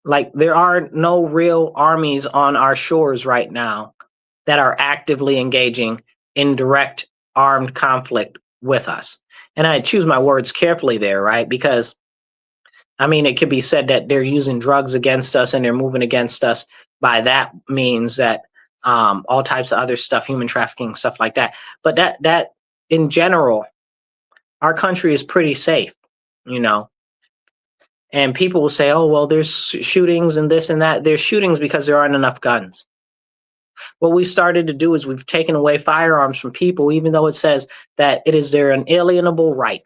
Like, there are no real armies on our shores right now that are actively engaging in direct armed conflict with us. And I choose my words carefully there, right? Because, I mean, it could be said that they're using drugs against us and they're moving against us. By that means that all types of other stuff, human trafficking, stuff like that. But that in general, our country is pretty safe, And people will say, oh, well, there's shootings and this and that. There's shootings because there aren't enough guns. What we started to do is we've taken away firearms from people, even though it says that it is their inalienable right.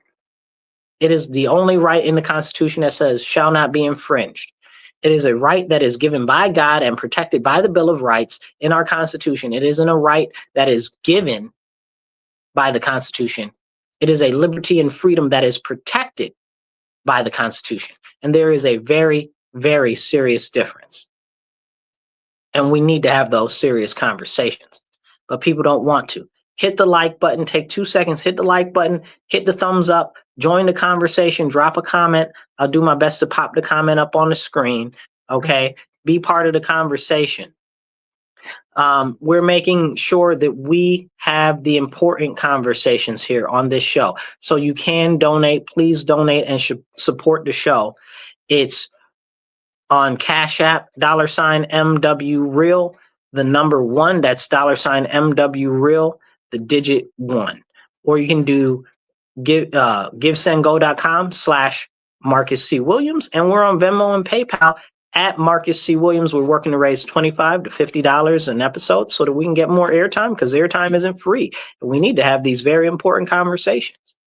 It is the only right in the Constitution that says shall not be infringed. It is a right that is given by God and protected by the Bill of Rights in our Constitution. It isn't a right that is given by the Constitution. It is a liberty and freedom that is protected by the Constitution. And there is a very, very serious difference. And we need to have those serious conversations. But people don't want to. Hit the like button, take 2 seconds, hit the like button, hit the thumbs up, join the conversation, drop a comment. I'll do my best to pop the comment up on the screen. Okay. Be part of the conversation. We're making sure that we have the important conversations here on this show. So you can donate, please donate and support the show. It's on Cash App, $MW Real, the number 1, that's $MW Real, the digit 1. Or you can do givesendgo.com/Marcus C. Williams. And we're on Venmo and PayPal at Marcus C. Williams. We're working to raise $25 to $50 an episode so that we can get more airtime, because airtime isn't free. And we need to have these very important conversations.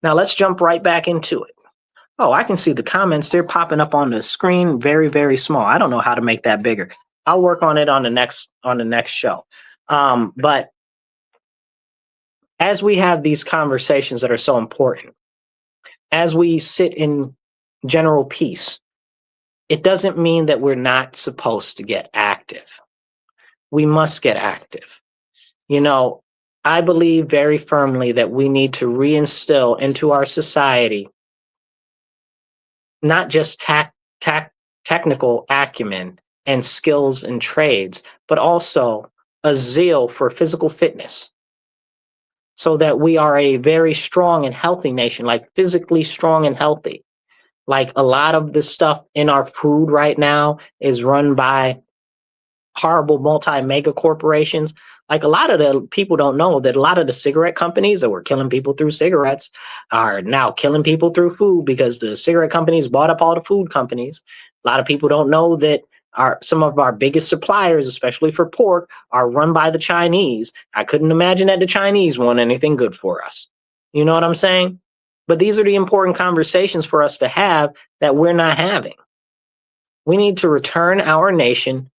Now let's jump right back into it. Oh, I can see the comments. They're popping up on the screen very, very small. I don't know how to make that bigger. I'll work on it on the next show. But as we have these conversations that are so important, as we sit in general peace, it doesn't mean that we're not supposed to get active. We must get active. I believe very firmly that we need to reinstill into our society not just technical acumen and skills and trades, but also a zeal for physical fitness so that we are a very strong and healthy nation, like physically strong and healthy. Like a lot of the stuff in our food right now is run by horrible multi-mega corporations. Like a lot of the people don't know that a lot of the cigarette companies that were killing people through cigarettes are now killing people through food because the cigarette companies bought up all the food companies. A lot of people don't know that some of our biggest suppliers, especially for pork, are run by the Chinese. I couldn't imagine that the Chinese want anything good for us. You know what I'm saying? But these are the important conversations for us to have that we're not having. We need to return our nation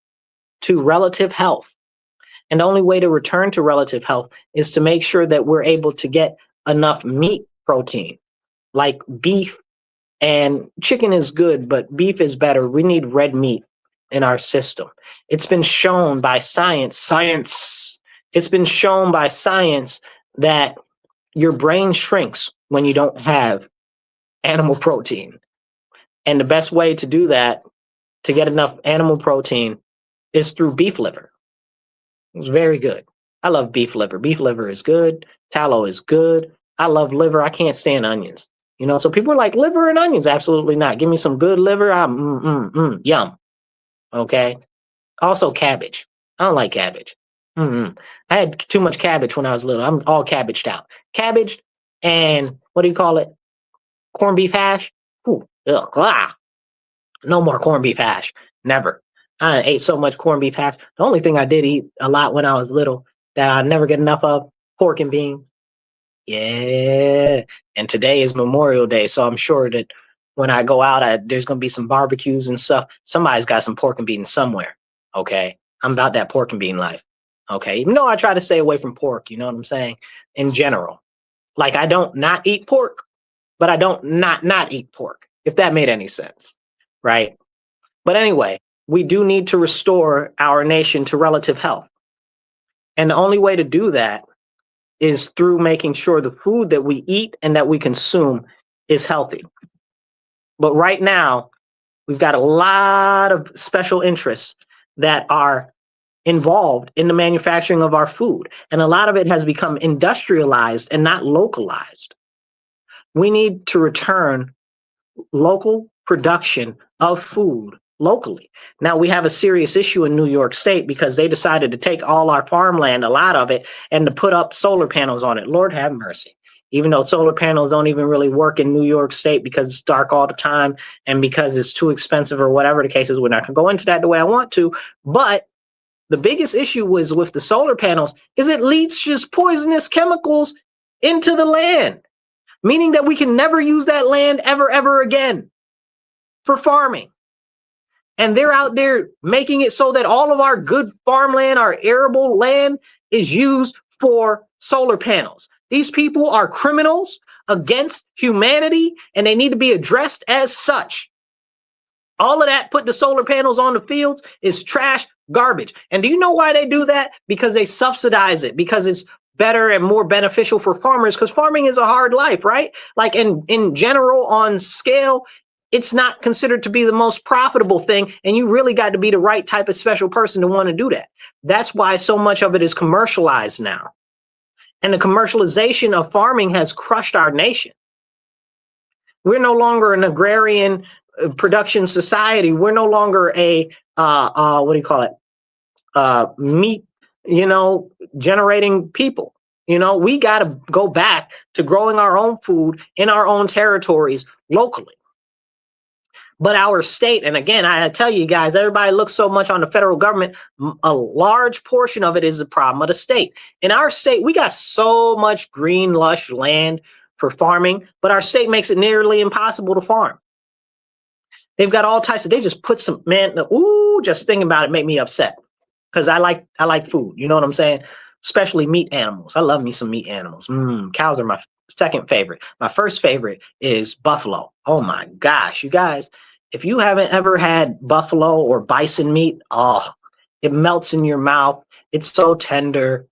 to relative health. And the only way to return to relative health is to make sure that we're able to get enough meat protein, like beef and chicken is good, but beef is better. We need red meat in our system. It's been shown by science. It's been shown by science that your brain shrinks when you don't have animal protein. And the best way to do that, to get enough animal protein, is through beef liver. It's very good. I love beef liver. Beef liver is good. Tallow is good. I love liver. I can't stand onions. You know, so people are like, liver and onions? Absolutely not. Give me some good liver. Yum. Okay. Also cabbage. I don't like cabbage. I had too much cabbage when I was little. I'm all cabbaged out. Cabbage and what do you call it? Corned beef hash. Ooh, ugh, ah. No more corned beef hash. Never. I ate so much corned beef hash. The only thing I did eat a lot when I was little that I never get enough of, pork and beans. Yeah. And today is Memorial Day, so I'm sure that when I go out, there's going to be some barbecues and stuff. Somebody's got some pork and beans somewhere. Okay. I'm about that pork and bean life. Okay. Even though I try to stay away from pork, you know what I'm saying? In general. Like I don't not eat pork, but I don't not eat pork, if that made any sense. Right. But anyway, we do need to restore our nation to relative health. And the only way to do that is through making sure the food that we eat and that we consume is healthy. But right now, we've got a lot of special interests that are involved in the manufacturing of our food. And a lot of it has become industrialized and not localized. We need to return local production of food locally. Now we have a serious issue in New York State because they decided to take all our farmland, a lot of it, and to put up solar panels on it. Lord have mercy. Even though solar panels don't even really work in New York State because it's dark all the time and because it's too expensive or whatever the case is. We're not going to go into that the way I want to. But the biggest issue was with the solar panels is it leaches poisonous chemicals into the land, meaning that we can never use that land ever again for farming. And they're out there making it so that all of our good farmland, our arable land, is used for solar panels. These people are criminals against humanity, and they need to be addressed as such. All of that, put the solar panels on the fields, is trash, garbage. And do you know why they do that? Because they subsidize it, because it's better and more beneficial for farmers, because farming is a hard life, right? Like in general, on scale, it's not considered to be the most profitable thing, and you really got to be the right type of special person to want to do that. That's why so much of it is commercialized now. And the commercialization of farming has crushed our nation. We're no longer an agrarian production society. We're no longer a, meat, generating people. We got to go back to growing our own food in our own territories locally. But our state, and again, I tell you guys, everybody looks so much on the federal government. A large portion of it is the problem of the state. In our state, we got so much green, lush land for farming, but our state makes it nearly impossible to farm. They've got all types of, they just put some, just thinking about it make me upset. Because I like food, you know what I'm saying? Especially meat animals. I love me some meat animals. Cows are my second favorite. My first favorite is buffalo. Oh my gosh, you guys. If you haven't ever had buffalo or bison meat, it melts in your mouth. It's so tender.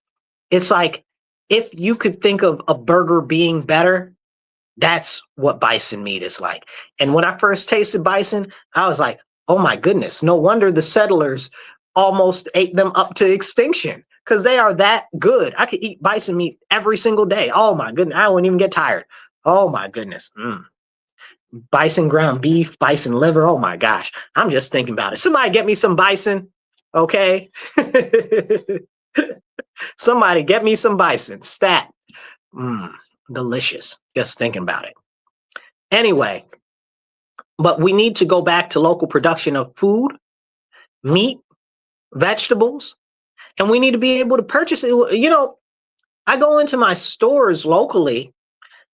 It's like if you could think of a burger being better, that's what bison meat is like. And when I first tasted bison, I was like, oh my goodness, no wonder the settlers almost ate them up to extinction, because they are that good. I could eat bison meat every single day. Oh my goodness, I wouldn't even get tired. Oh my goodness. Bison ground beef, bison liver. Oh my gosh, I'm just thinking about it. Somebody get me some bison, okay? Somebody get me some bison. Stat. Delicious. Just thinking about it. Anyway, but we need to go back to local production of food, meat, vegetables, and we need to be able to purchase it. You know, I go into my stores locally,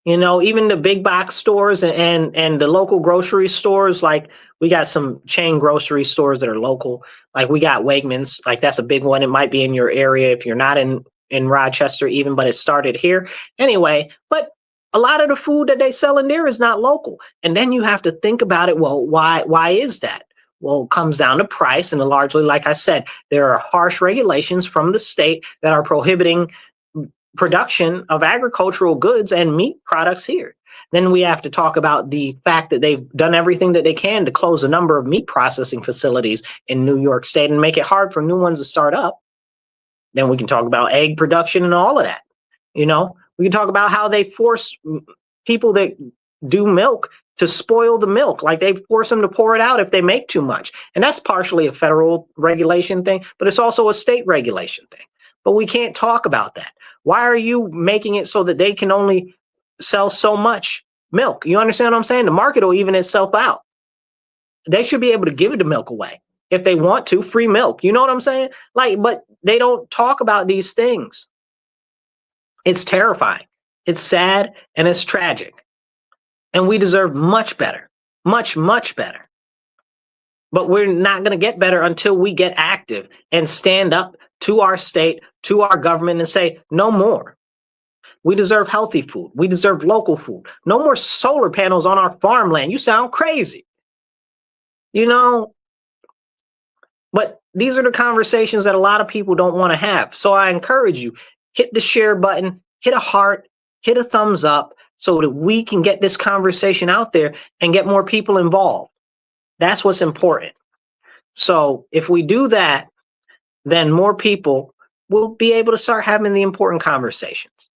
you know, even the big box stores and the local grocery stores. Like we got some chain grocery stores that are local. Like we got Wegmans, like that's a big one. It might be in your area if you're not in Rochester even, but it started here. Anyway, but a lot of the food that they sell in there is not local. And then you have to think about it. Well, why is that? Well, it comes down to price. And largely, like I said, there are harsh regulations from the state that are prohibiting production of agricultural goods and meat products here. Then we have to talk about the fact that they've done everything that they can to close a number of meat processing facilities in New York State and make it hard for new ones to start up. Then we can talk about egg production and all of that. You know, we can talk about how they force people that do milk to spoil the milk, like they force them to pour it out if they make too much. And that's partially a federal regulation thing, but it's also a state regulation thing. But we can't talk about that. Why are you making it so that they can only sell so much milk? You understand what I'm saying? The market will even itself out. They should be able to give the milk away if they want to, free milk. You know what I'm saying? Like, but they don't talk about these things. It's terrifying. It's sad and it's tragic. And we deserve much better, much, much better. But we're not going to get better until we get active and stand up to our state, to our government and say, no more. We deserve healthy food. We deserve local food. No more solar panels on our farmland. You sound crazy. You know, but these are the conversations that a lot of people don't want to have. So I encourage you, hit the share button, hit a heart, hit a thumbs up so that we can get this conversation out there and get more people involved. That's what's important. So if we do that, then more people will be able to start having the important conversations.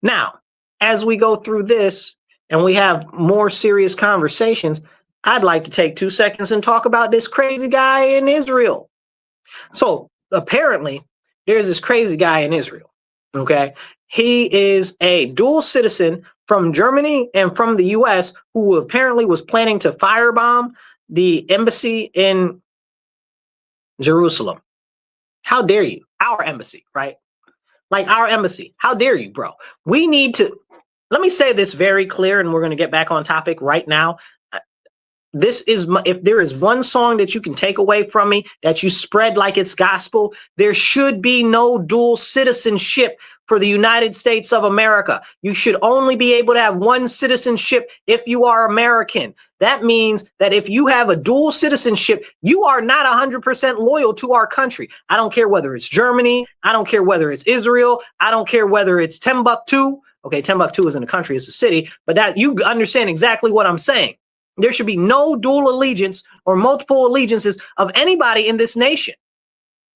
Now, as we go through this and we have more serious conversations, I'd like to take 2 seconds and talk about this crazy guy in Israel. So apparently there's this crazy guy in Israel. Okay. He is a dual citizen from Germany and from the US who apparently was planning to firebomb the embassy in Jerusalem. How dare you? Our embassy, right? Like our embassy. How dare you, bro? We need to, let me say this very clear and we're going to get back on topic right now. This is, if there is one song that you can take away from me, that you spread like it's gospel, there should be no dual citizenship for the United States of America. You should only be able to have one citizenship if you are American. That means that if you have a dual citizenship, you are not 100% loyal to our country. I don't care whether it's Germany. I don't care whether it's Israel. I don't care whether it's Timbuktu. Okay, Timbuktu isn't a country, it's a city, but that you understand exactly what I'm saying. There should be no dual allegiance or multiple allegiances of anybody in this nation.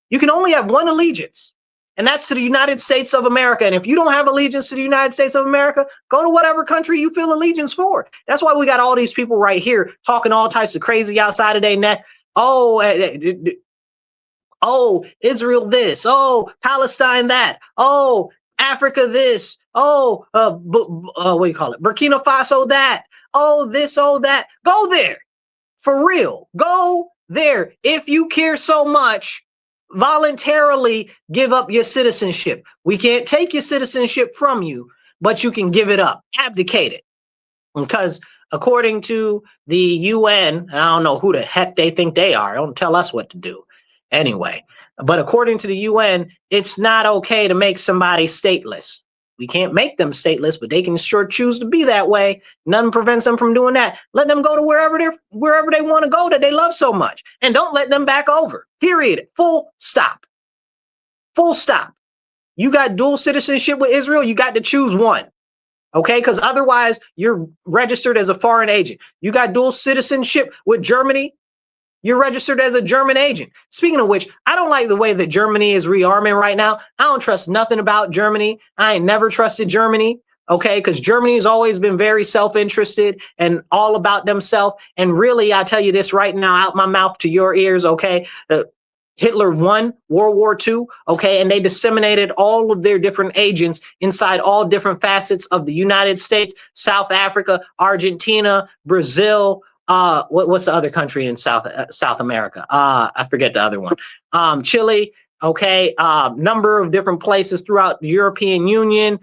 You can only have one allegiance, and that's to the United States of America. And if you don't have allegiance to the United States of America, go to whatever country you feel allegiance for. That's why we got all these people right here talking all types of crazy outside of their net. Oh, Israel this. Oh, Palestine that. Oh, Africa this. Oh, what do you call it? Burkina Faso that. Oh, this, oh, that. Go there. For real. Go there. If you care so much, voluntarily give up your citizenship. We can't take your citizenship from you, but you can give it up. Abdicate it. Because according to the UN, I don't know who the heck they think they are. Don't tell us what to do. Anyway, but according to the UN, it's not okay to make somebody stateless. We can't make them stateless, but they can sure choose to be that way. Nothing prevents them from doing that. Let them go to wherever they want to go that they love so much. And don't let them back over. Period. Full stop. Full stop. You got dual citizenship with Israel, you got to choose one. Okay? Because otherwise you're registered as a foreign agent. You got dual citizenship with Germany, you're registered as a German agent. Speaking of which, I don't like the way that Germany is rearming right now. I don't trust nothing about Germany. I ain't never trusted Germany, okay? Because Germany has always been very self-interested and all about themselves. And really, I tell you this right now, out my mouth to your ears, okay? Hitler won World War II, okay, and they disseminated all of their different agents inside all different facets of the United States, South Africa, Argentina, Brazil. What's the other country in South America? I forget the other one. Chile, okay, number of different places throughout the European Union,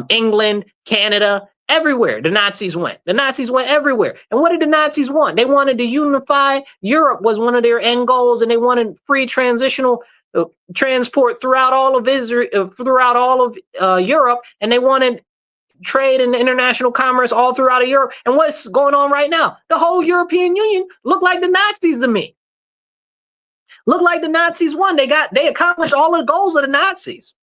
England, Canada. Everywhere the Nazis went. The Nazis went everywhere. And what did the Nazis want? They wanted to unify Europe was one of their end goals, and they wanted free transitional transport throughout all of Israel, throughout all of Europe, and they wanted trade and international commerce all throughout of Europe. And what's going on right now? The whole European Union look like the Nazis to me. Look like the Nazis won. They accomplished all the goals of the Nazis.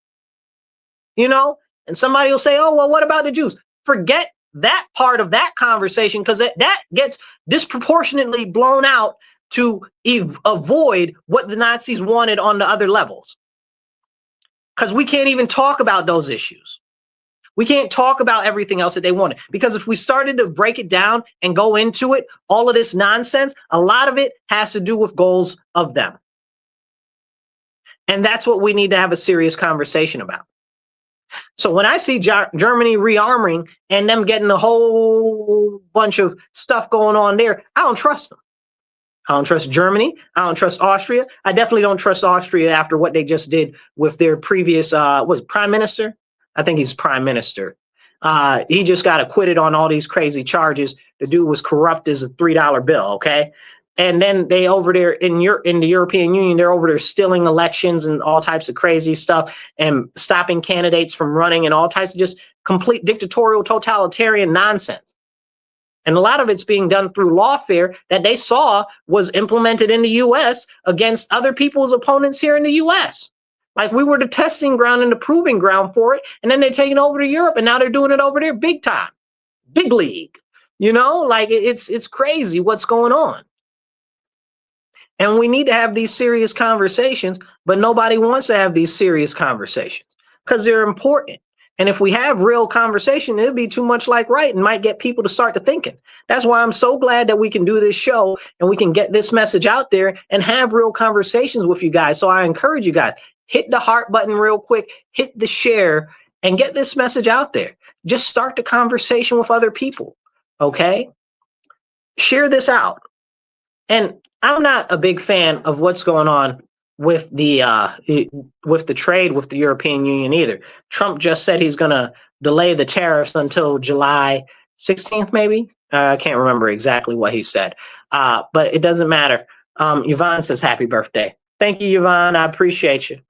You know, and somebody will say, oh, well, what about the Jews? Forget that part of that conversation, because that gets disproportionately blown out to avoid what the Nazis wanted on the other levels. Because we can't even talk about those issues. We can't talk about everything else that they wanted. Because if we started to break it down and go into it, all of this nonsense, a lot of it has to do with goals of them. And that's what we need to have a serious conversation about. So when I see Germany rearming and them getting a whole bunch of stuff going on there, I don't trust them. I don't trust Germany. I don't trust Austria. I definitely don't trust Austria after what they just did with their previous, was it prime minister? I think he's prime minister. He just got acquitted on all these crazy charges. The dude was corrupt as a $3 bill, okay? And then they over there in the European Union, they're over there stealing elections and all types of crazy stuff and stopping candidates from running and all types of just complete dictatorial, totalitarian nonsense. And a lot of it's being done through lawfare that they saw was implemented in the U.S. against other people's opponents here in the U.S. Like we were the testing ground and the proving ground for it. And then they're taking it over to Europe and now they're doing it over there big time, big league. You know, like it's crazy what's going on. And we need to have these serious conversations, but nobody wants to have these serious conversations because they're important. And if we have real conversation, it'll be too much like right and might get people to start to thinking. That's why I'm so glad that we can do this show and we can get this message out there and have real conversations with you guys. So I encourage you guys, hit the heart button real quick, hit the share and get this message out there. Just start the conversation with other people. Okay. Share this out. And I'm not a big fan of what's going on with the trade with the European Union either. Trump just said he's going to delay the tariffs until July 16th, maybe. I can't remember exactly what he said, but it doesn't matter. Yvonne says happy birthday. Thank you, Yvonne. I appreciate you.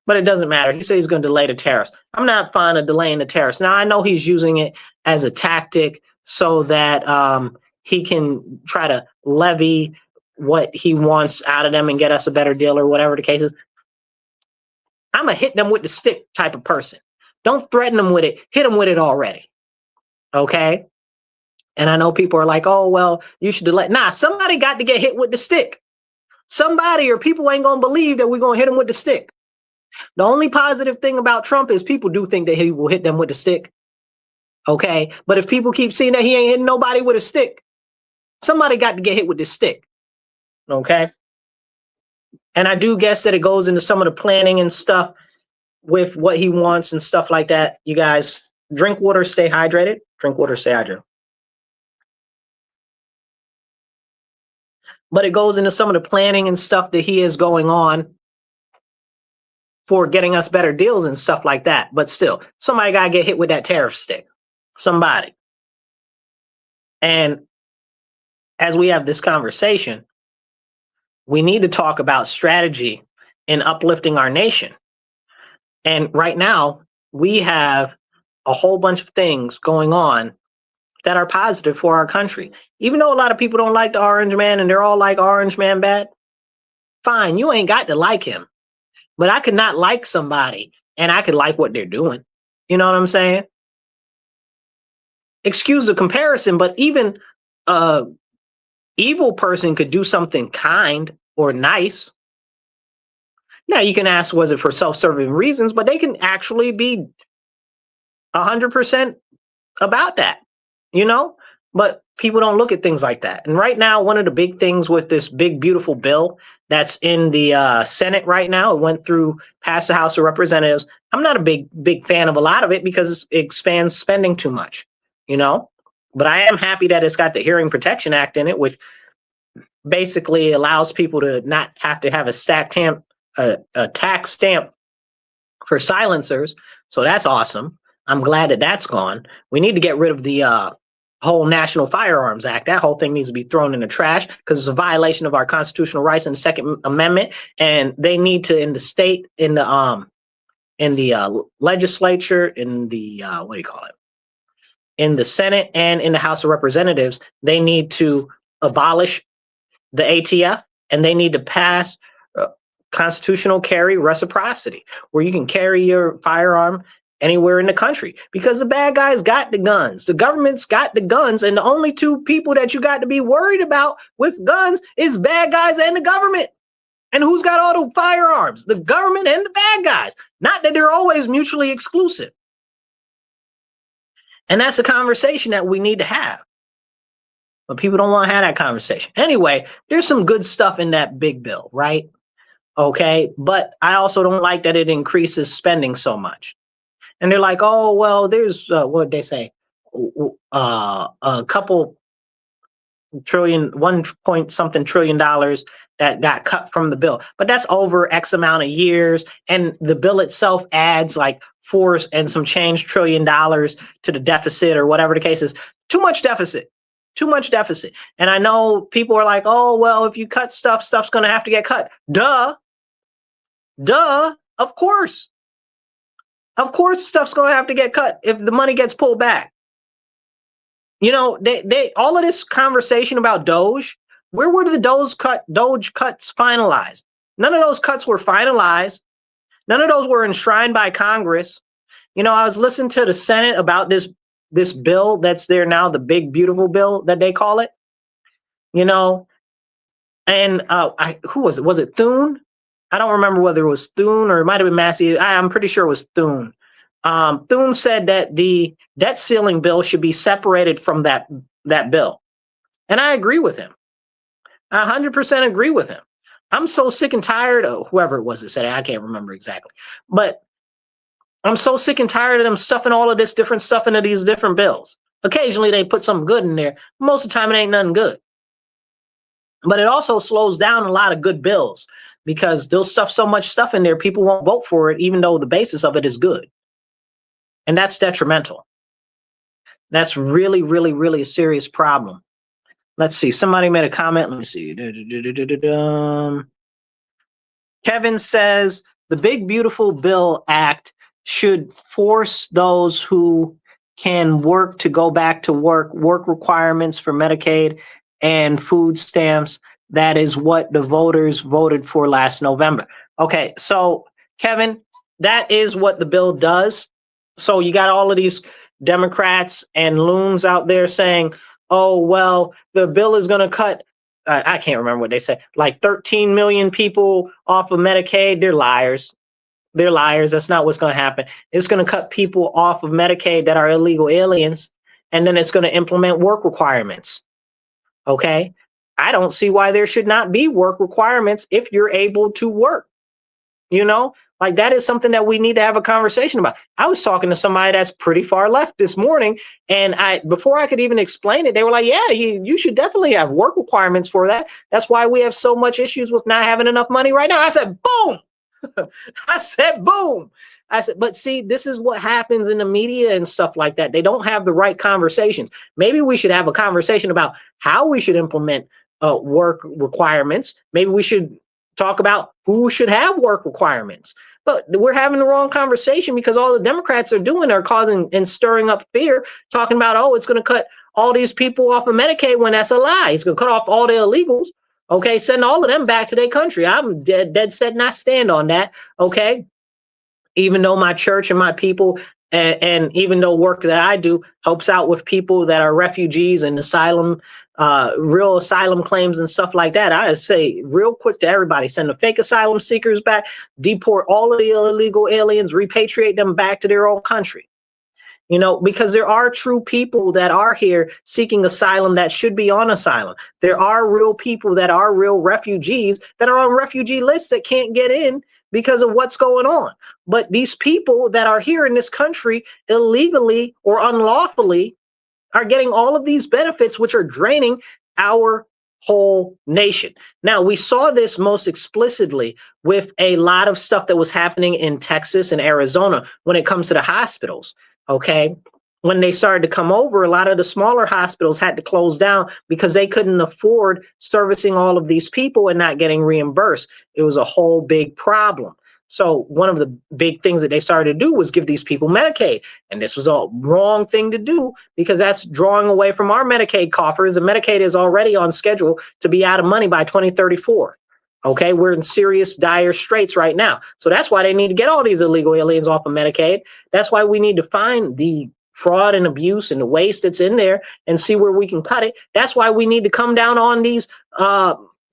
But it doesn't matter. He said he's going to delay the tariffs. I'm not fond of delaying the tariffs. Now, I know he's using it as a tactic so that he can try to levy what he wants out of them and get us a better deal or whatever the case is. I'm a hit them with the stick type of person. Don't threaten them with it. Hit them with it already. Okay? And I know people are like, oh, well, you should delay. Nah, somebody got to get hit with the stick. Somebody or people ain't going to believe that we're going to hit them with the stick. The only positive thing about Trump is people do think that he will hit them with the stick. Okay? But if people keep seeing that he ain't hitting nobody with a stick, somebody got to get hit with this stick. Okay. And I do guess that it goes into some of the planning and stuff with what he wants and stuff like that. You guys drink water, stay hydrated. Drink water, stay hydrated. But it goes into some of the planning and stuff that he is going on for getting us better deals and stuff like that. But still, somebody got to get hit with that tariff stick. Somebody. And as we have this conversation, we need to talk about strategy in uplifting our nation. And right now, we have a whole bunch of things going on that are positive for our country. Even though a lot of people don't like the Orange Man and they're all like Orange Man bad, fine, you ain't got to like him. But I could not like somebody and I could like what they're doing. You know what I'm saying? Excuse the comparison, but even evil person could do something kind or nice. Now you can ask, was it for self-serving reasons? But they can actually be 100% about that, you know? But people don't look at things like that. And right now, one of the big things with this big, beautiful bill that's in the Senate right now, it went through, past the House of Representatives. I'm not a big fan of a lot of it because it expands spending too much, you know? But I am happy that it's got the Hearing Protection Act in it, which basically allows people to not have to have a tax stamp for silencers. So that's awesome. I'm glad that that's gone. We need to get rid of the whole National Firearms Act. That whole thing needs to be thrown in the trash because it's a violation of our constitutional rights in the Second Amendment. And they need to, in the state, in the legislature, in the what do you call it? In the Senate and in the House of Representatives, they need to abolish the ATF, and they need to pass constitutional carry reciprocity, where you can carry your firearm anywhere in the country, because the bad guys got the guns, the government's got the guns, and the only two people that you got to be worried about with guns is bad guys and the government. And who's got all the firearms? The government and the bad guys. Not that they're always mutually exclusive. And that's a conversation that we need to have. But people don't want to have that conversation. Anyway, there's some good stuff in that big bill, right? Okay, but I also don't like that it increases spending so much. And they're like, oh, well, there's, what did they say? A couple trillion, 1 point something trillion dollars that got cut from the bill. But that's over X amount of years. And the bill itself adds like $4 and some change trillion to the deficit, or whatever the case is. Too much deficit. Too much deficit. And I know people are like, oh, well, if you cut stuff, stuff's going to have to get cut. Duh. Of course. Of course, stuff's going to have to get cut if the money gets pulled back. You know, they all of this conversation about Doge, where were the Doge cuts finalized? None of those cuts were finalized. None of those were enshrined by Congress. You know, I was listening to the Senate about this bill that's there now, the big, beautiful bill that they call it. You know, and who was it? Was it Thune? I don't remember whether it was Thune or it might have been Massey. I'm pretty sure it was Thune. Thune said that the debt ceiling bill should be separated from that bill. And I agree with him. I 100% agree with him. I'm so sick and tired of whoever it was that said it. I can't remember exactly. But I'm so sick and tired of them stuffing all of this different stuff into these different bills. Occasionally they put something good in there. Most of the time it ain't nothing good. But it also slows down a lot of good bills, because they'll stuff so much stuff in there, people won't vote for it, even though the basis of it is good. And that's detrimental. That's really, really, really a serious problem. Let's see. Somebody made a comment. Let me see. Kevin says the Big Beautiful Bill Act should force those who can work to go back to work requirements for Medicaid and food stamps. That is what the voters voted for last November. Okay, so Kevin, that is what the bill does. So you got all of these Democrats and loons out there saying, oh, well, the bill is going to cut, I can't remember what they said, like 13 million people off of Medicaid. They're liars. They're liars. That's not what's going to happen. It's going to cut people off of Medicaid that are illegal aliens, and then it's going to implement work requirements. Okay? I don't see why there should not be work requirements if you're able to work. You know, like that is something that we need to have a conversation about. I was talking to somebody that's pretty far left this morning, and before I could even explain it, they were like, yeah, you should definitely have work requirements for that. That's why we have so much issues with not having enough money right now. I said, boom. I said, boom. I said, but see, this is what happens in the media and stuff like that. They don't have the right conversations. Maybe we should have a conversation about how we should implement work requirements. Maybe we should talk about who should have work requirements. But we're having the wrong conversation, because all the Democrats are doing are causing and stirring up fear, talking about, oh, it's going to cut all these people off of Medicaid, when that's a lie. It's going to cut off all the illegals. Okay, send all of them back to their country. I'm dead set, and I stand on that. Okay, even though my church and my people, and even though work that I do helps out with people that are refugees and asylum real asylum claims and stuff like that, I say real quick to everybody, send the fake asylum seekers back, deport all of the illegal aliens, repatriate them back to their own country. You know, because there are true people that are here seeking asylum that should be on asylum. There are real people that are real refugees that are on refugee lists that can't get in because of what's going on. But these people that are here in this country illegally or unlawfully are getting all of these benefits, which are draining our whole nation. Now, we saw this most explicitly with a lot of stuff that was happening in Texas and Arizona when it comes to the hospitals. Okay, when they started to come over, a lot of the smaller hospitals had to close down because they couldn't afford servicing all of these people and not getting reimbursed. It was a whole big problem. So one of the big things that they started to do was give these people Medicaid. And this was a wrong thing to do because that's drawing away from our Medicaid coffers. And Medicaid is already on schedule to be out of money by 2034. Okay, we're in serious, dire straits right now. So that's why they need to get all these illegal aliens off of Medicaid. That's why we need to find the fraud and abuse and the waste that's in there and see where we can cut it. That's why we need to come down on these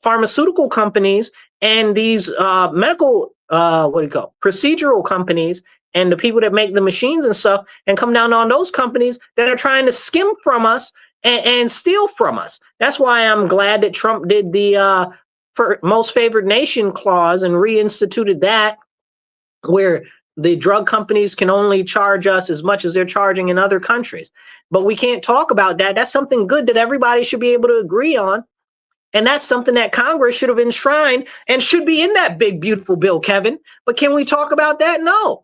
pharmaceutical companies and these medical, procedural companies and the people that make the machines and stuff, and come down on those companies that are trying to skim from us and steal from us. That's why I'm glad that Trump did the for most favored nation clause and reinstituted that, where the drug companies can only charge us as much as they're charging in other countries. But we can't talk about that. That's something good that everybody should be able to agree on. And that's something that Congress should have enshrined and should be in that big, beautiful bill, Kevin. But can we talk about that? No.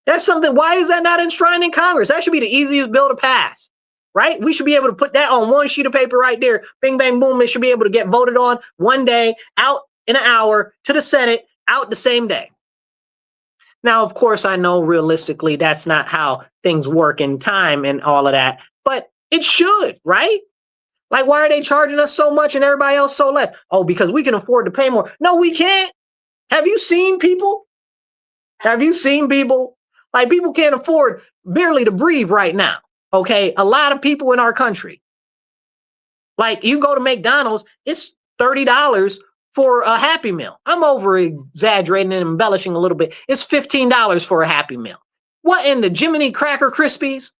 That's something. Why is that not enshrined in Congress? That should be the easiest bill to pass. Right? We should be able to put that on one sheet of paper right there. Bing, bang, boom. It should be able to get voted on one day, out in an hour, to the Senate, out the same day. Now, of course, I know realistically that's not how things work in time and all of that, but it should, right? Like, why are they charging us so much and everybody else so less? Oh, because we can afford to pay more. No, we can't. Have you seen people? Have you seen people? Like, people can't afford barely to breathe right now. Okay, a lot of people in our country. Like, you go to McDonald's, it's $30 for a Happy Meal. I'm over exaggerating and embellishing a little bit. It's $15 for a Happy Meal. What in the Jiminy Cracker Krispies?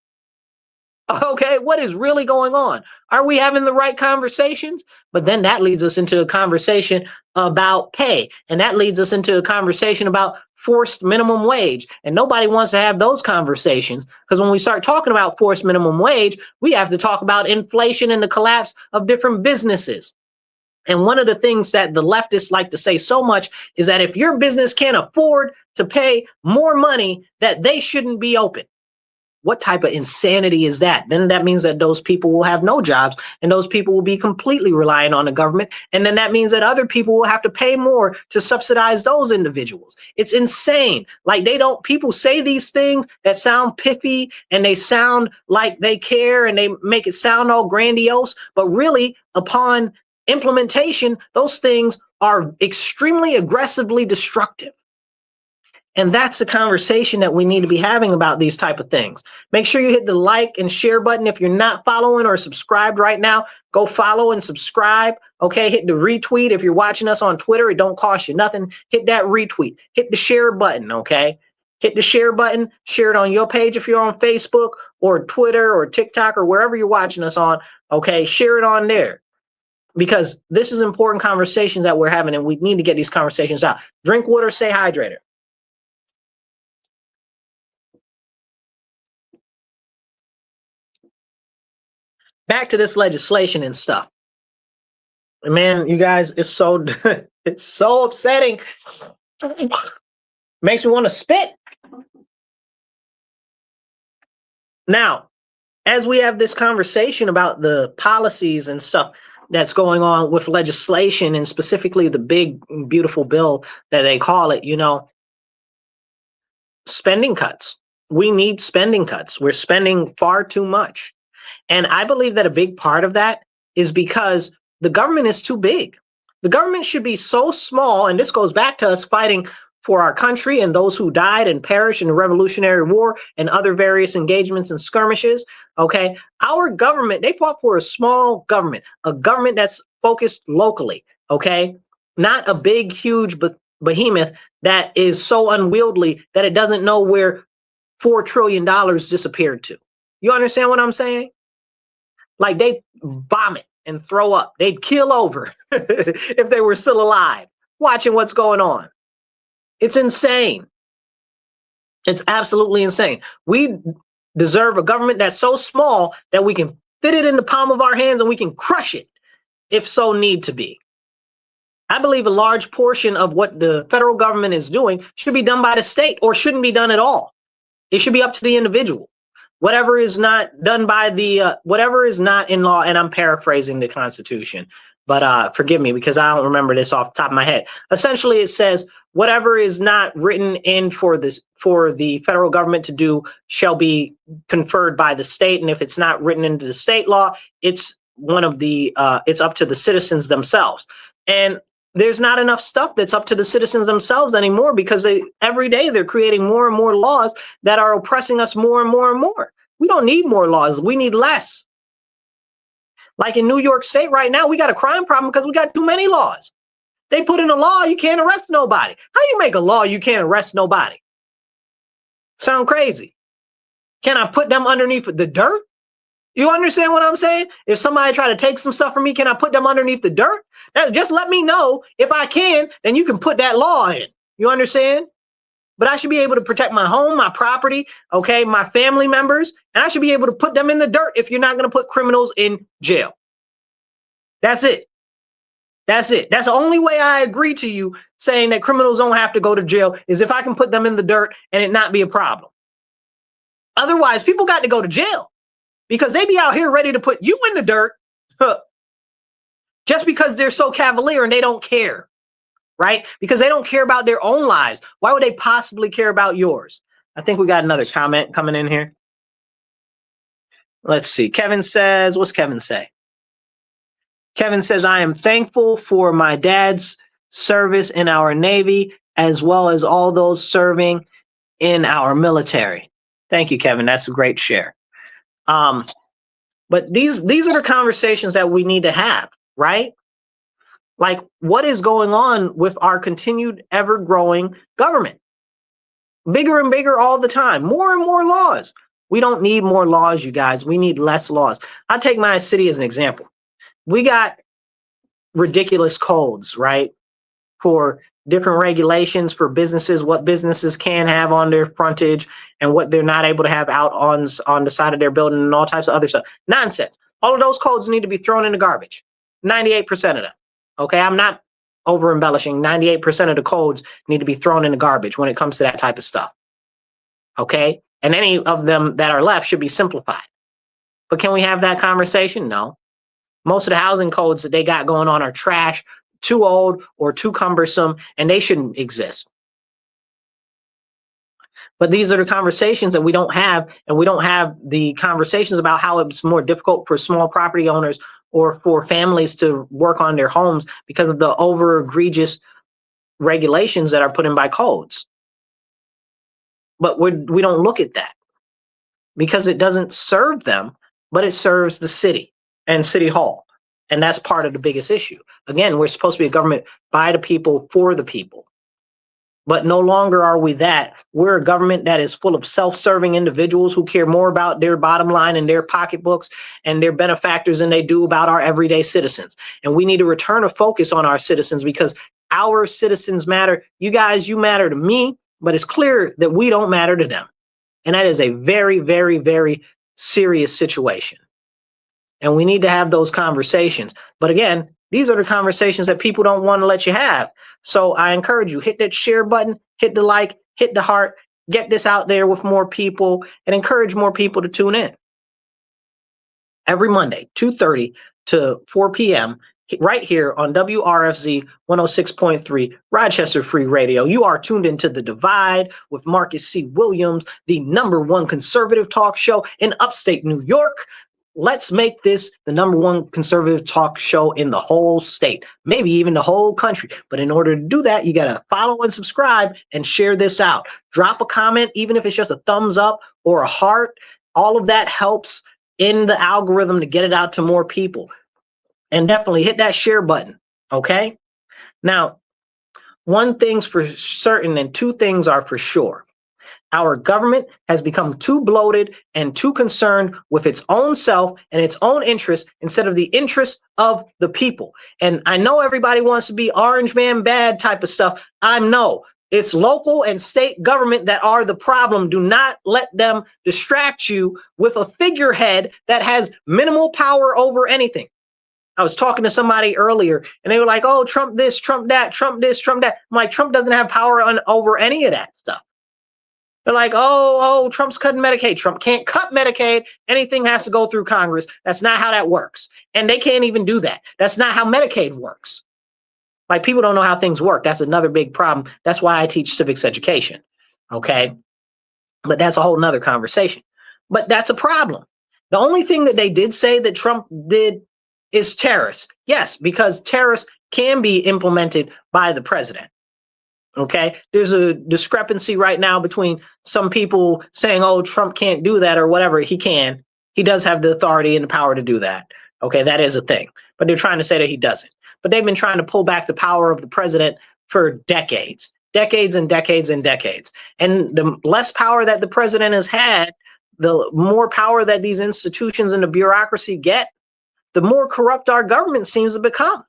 Okay, what is really going on? Are we having the right conversations? But then that leads us into a conversation about pay. And that leads us into a conversation about forced minimum wage. And nobody wants to have those conversations, because when we start talking about forced minimum wage, we have to talk about inflation and the collapse of different businesses. And one of the things that the leftists like to say so much is that if your business can't afford to pay more money, that they shouldn't be open. What type of insanity is that? Then that means that those people will have no jobs and those people will be completely reliant on the government. And then that means that other people will have to pay more to subsidize those individuals. It's insane. Like, people say these things that sound piffy and they sound like they care and they make it sound all grandiose, but really upon implementation, those things are extremely aggressively destructive. And that's the conversation that we need to be having about these type of things. Make sure you hit the like and share button. If you're not following or subscribed right now, go follow and subscribe. Okay, hit the retweet. If you're watching us on Twitter, it don't cost you nothing. Hit that retweet. Hit the share button, okay? Hit the share button. Share it on your page if you're on Facebook or Twitter or TikTok or wherever you're watching us on, okay? Share it on there, because this is important conversations that we're having, and we need to get these conversations out. Drink water, stay hydrated. Back to this legislation and stuff. Man, you guys, it's so it's so upsetting. Makes me want to spit. Now, as we have this conversation about the policies and stuff that's going on with legislation, and specifically the big, beautiful bill that they call it, spending cuts. We need spending cuts. We're spending far too much. And I believe that a big part of that is because the government is too big. The government should be so small, and this goes back to us fighting for our country and those who died and perished in the Revolutionary War and other various engagements and skirmishes. Okay, our government, they fought for a small government, a government that's focused locally. Okay, not a big, huge behemoth that is so unwieldy that it doesn't know where $4 trillion disappeared to. You understand what I'm saying? Like, they vomit and throw up. They'd kill over if they were still alive, watching what's going on. It's insane. It's absolutely insane. We deserve a government that's so small that we can fit it in the palm of our hands and we can crush it if so need to be. I believe a large portion of what the federal government is doing should be done by the state or shouldn't be done at all. It should be up to the individual. Whatever is not done by the, whatever is not in law, and I'm paraphrasing the Constitution, but forgive me because I don't remember this off the top of my head. Essentially, it says whatever is not written in for the federal government to do shall be conferred by the state, and if it's not written into the state law, it's one of the it's up to the citizens themselves. And there's not enough stuff that's up to the citizens themselves anymore because every day they're creating more and more laws that are oppressing us more and more and more. We don't need more laws. We need less. Like in New York State right now, we got a crime problem because we got too many laws. They put in a law, you can't arrest nobody. How do you make a law you can't arrest nobody? Sound crazy. Can I put them underneath the dirt? You understand what I'm saying? If somebody try to take some stuff from me, can I put them underneath the dirt? Just let me know. If I can, then you can put that law in. You understand? But I should be able to protect my home, my property, okay, my family members, and I should be able to put them in the dirt if you're not going to put criminals in jail. That's it. That's it. That's the only way I agree to you saying that criminals don't have to go to jail is if I can put them in the dirt and it not be a problem. Otherwise, people got to go to jail because they be out here ready to put you in the dirt just because they're so cavalier and they don't care, right? Because they don't care about their own lives. Why would they possibly care about yours? I think we got another comment coming in here. Let's see. Kevin says, what's Kevin say? Kevin says, I am thankful for my dad's service in our Navy, as well as all those serving in our military. Thank you, Kevin. That's a great share. But these are the conversations that we need to have, right? Like, what is going on with our continued ever-growing government? Bigger and bigger all the time. More and more laws. We don't need more laws, you guys. We need less laws. I'll take my city as an example. We got ridiculous codes, right? For different regulations for businesses, what businesses can have on their frontage and what they're not able to have out on the side of their building and all types of other stuff. Nonsense. All of those codes need to be thrown in the garbage. 98% of them. Okay, I'm not over embellishing. 98% of the codes need to be thrown in the garbage when it comes to that type of stuff. Okay, and any of them that are left should be simplified. But can we have that conversation? No. Most of the housing codes that they got going on are trash, too old, or too cumbersome, and they shouldn't exist. But these are the conversations that we don't have, and we don't have the conversations about how it's more difficult for small property owners or for families to work on their homes because of the over egregious regulations that are put in by codes. But we don't look at that because it doesn't serve them, but it serves the city and City Hall. And that's part of the biggest issue. Again, we're supposed to be a government by the people, for the people. But no longer are we that. We're a government that is full of self-serving individuals who care more about their bottom line and their pocketbooks and their benefactors than they do about our everyday citizens. And we need to return a focus on our citizens because our citizens matter. You guys, you matter to me, but it's clear that we don't matter to them. And that is a very, very, very serious situation. And we need to have those conversations. But again, these are the conversations that people don't want to let you have. So I encourage you, hit that share button, hit the like, hit the heart, get this out there with more people, and encourage more people to tune in. Every Monday, 2:30 to 4 p.m., right here on WRFZ 106.3 Rochester Free Radio. You are tuned into The Divide with Marcus C. Williams, the #1 conservative talk show in upstate New York. Let's make this the #1 conservative talk show in the whole state, maybe even the whole country. But in order to do that, you got to follow and subscribe and share this out. Drop a comment, even if it's just a thumbs up or a heart. All of that helps in the algorithm to get it out to more people. And definitely hit that share button, okay? Now, one thing's for certain and two things are for sure. Our government has become too bloated and too concerned with its own self and its own interests instead of the interests of the people. And I know everybody wants to be orange man bad type of stuff. I know it's local and state government that are the problem. Do not let them distract you with a figurehead that has minimal power over anything. I was talking to somebody earlier and they were like, oh, Trump this, Trump that, Trump this, Trump that. I'm like, Trump doesn't have power over any of that stuff. They're like, oh, Trump's cutting Medicaid. Trump can't cut Medicaid. Anything has to go through Congress. That's not how that works. And they can't even do that. That's not how Medicaid works. Like, people don't know how things work. That's another big problem. That's why I teach civics education. Okay. But that's a whole nother conversation. But that's a problem. The only thing that they did say that Trump did is tariffs. Yes, because tariffs can be implemented by the president. Okay, there's a discrepancy right now between some people saying, oh, Trump can't do that or whatever. He can. He does have the authority and the power to do that. Okay, that is a thing. But they're trying to say that he doesn't. But they've been trying to pull back the power of the president for decades, decades and decades and decades. And the less power that the president has had, the more power that these institutions and the bureaucracy get, the more corrupt our government seems to become.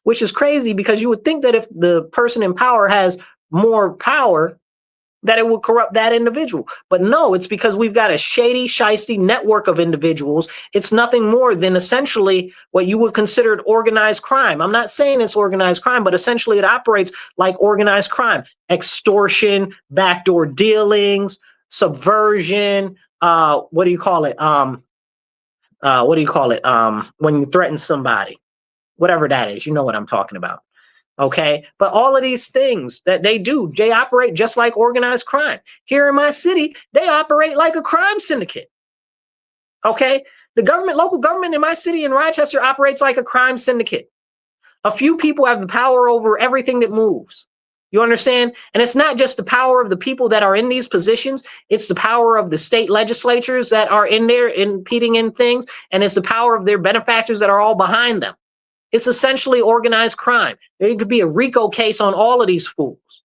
Which is crazy, because you would think that if the person in power has more power, that it would corrupt that individual. But no, it's because we've got a shady, shisty network of individuals. It's nothing more than essentially what you would consider organized crime. I'm not saying it's organized crime, but essentially it operates like organized crime. Extortion, backdoor dealings, subversion, what do you call it? When you threaten somebody. Whatever that is, you know what I'm talking about. Okay. But all of these things that they do, they operate just like organized crime. Here in my city, they operate like a crime syndicate. Okay. The government, local government in my city in Rochester operates like a crime syndicate. A few people have the power over everything that moves. You understand? And it's not just the power of the people that are in these positions. It's the power of the state legislatures that are in there impeding in things. And it's the power of their benefactors that are all behind them. It's essentially organized crime. There could be a RICO case on all of these fools.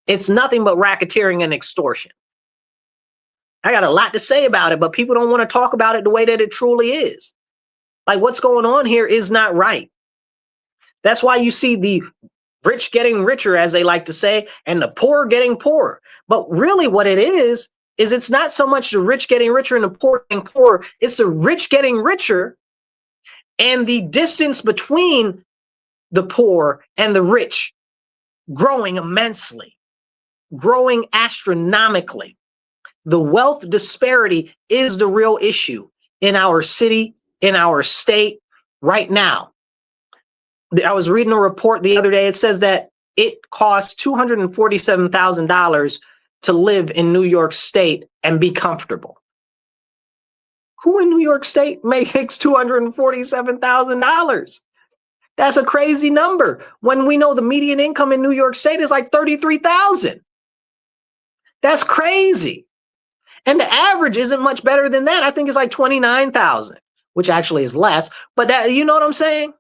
It's nothing but racketeering and extortion. I got a lot to say about it, but people don't want to talk about it the way that it truly is. Like, what's going on here is not right. That's why you see the rich getting richer, as they like to say, and the poor getting poorer. But really what it is it's not so much the rich getting richer and the poor getting poorer. It's the rich getting richer, and the distance between the poor and the rich growing immensely, growing astronomically. The wealth disparity is the real issue in our city, in our state right now. I was reading a report the other day. It says that it costs $247,000 to live in New York State and be comfortable. Who in New York State makes $247,000? That's a crazy number when we know the median income in New York State is like $33,000. That's crazy. And the average isn't much better than that. I think it's like $29,000, which actually is less. But that, you know what I'm saying?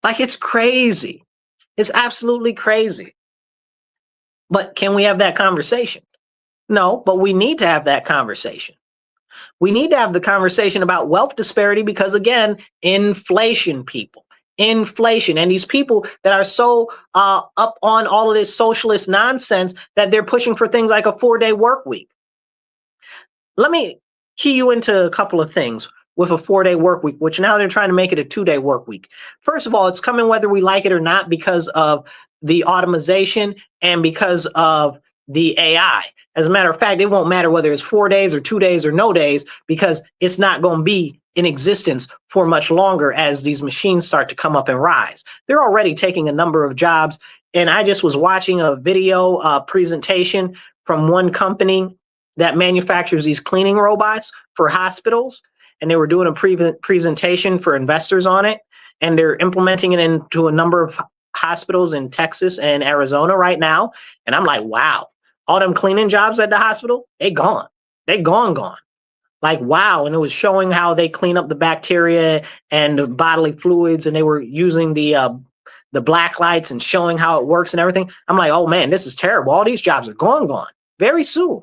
Like, it's crazy. It's absolutely crazy. But can we have that conversation? No, but we need to have that conversation. We need to have the conversation about wealth disparity because, again, inflation, people. Inflation. And these people that are so up on all of this socialist nonsense that they're pushing for things like a 4-day work week. Let me key you into a couple of things with a 4-day work week, which now they're trying to make it a 2-day work week. First of all, it's coming whether we like it or not because of the automation and because of the AI. As a matter of fact, it won't matter whether it's 4 days or 2 days or no days, because it's not going to be in existence for much longer as these machines start to come up and rise. They're already taking a number of jobs. And I just was watching a video presentation from one company that manufactures these cleaning robots for hospitals, and they were doing a presentation for investors on it, and they're implementing it into a number of hospitals in Texas and Arizona right now. And I'm like, wow, all them cleaning jobs at the hospital, they gone. They gone. Like, wow. And it was showing how they clean up the bacteria and the bodily fluids, and they were using the black lights and showing how it works and everything. I'm like, oh man, this is terrible. All these jobs are gone very soon.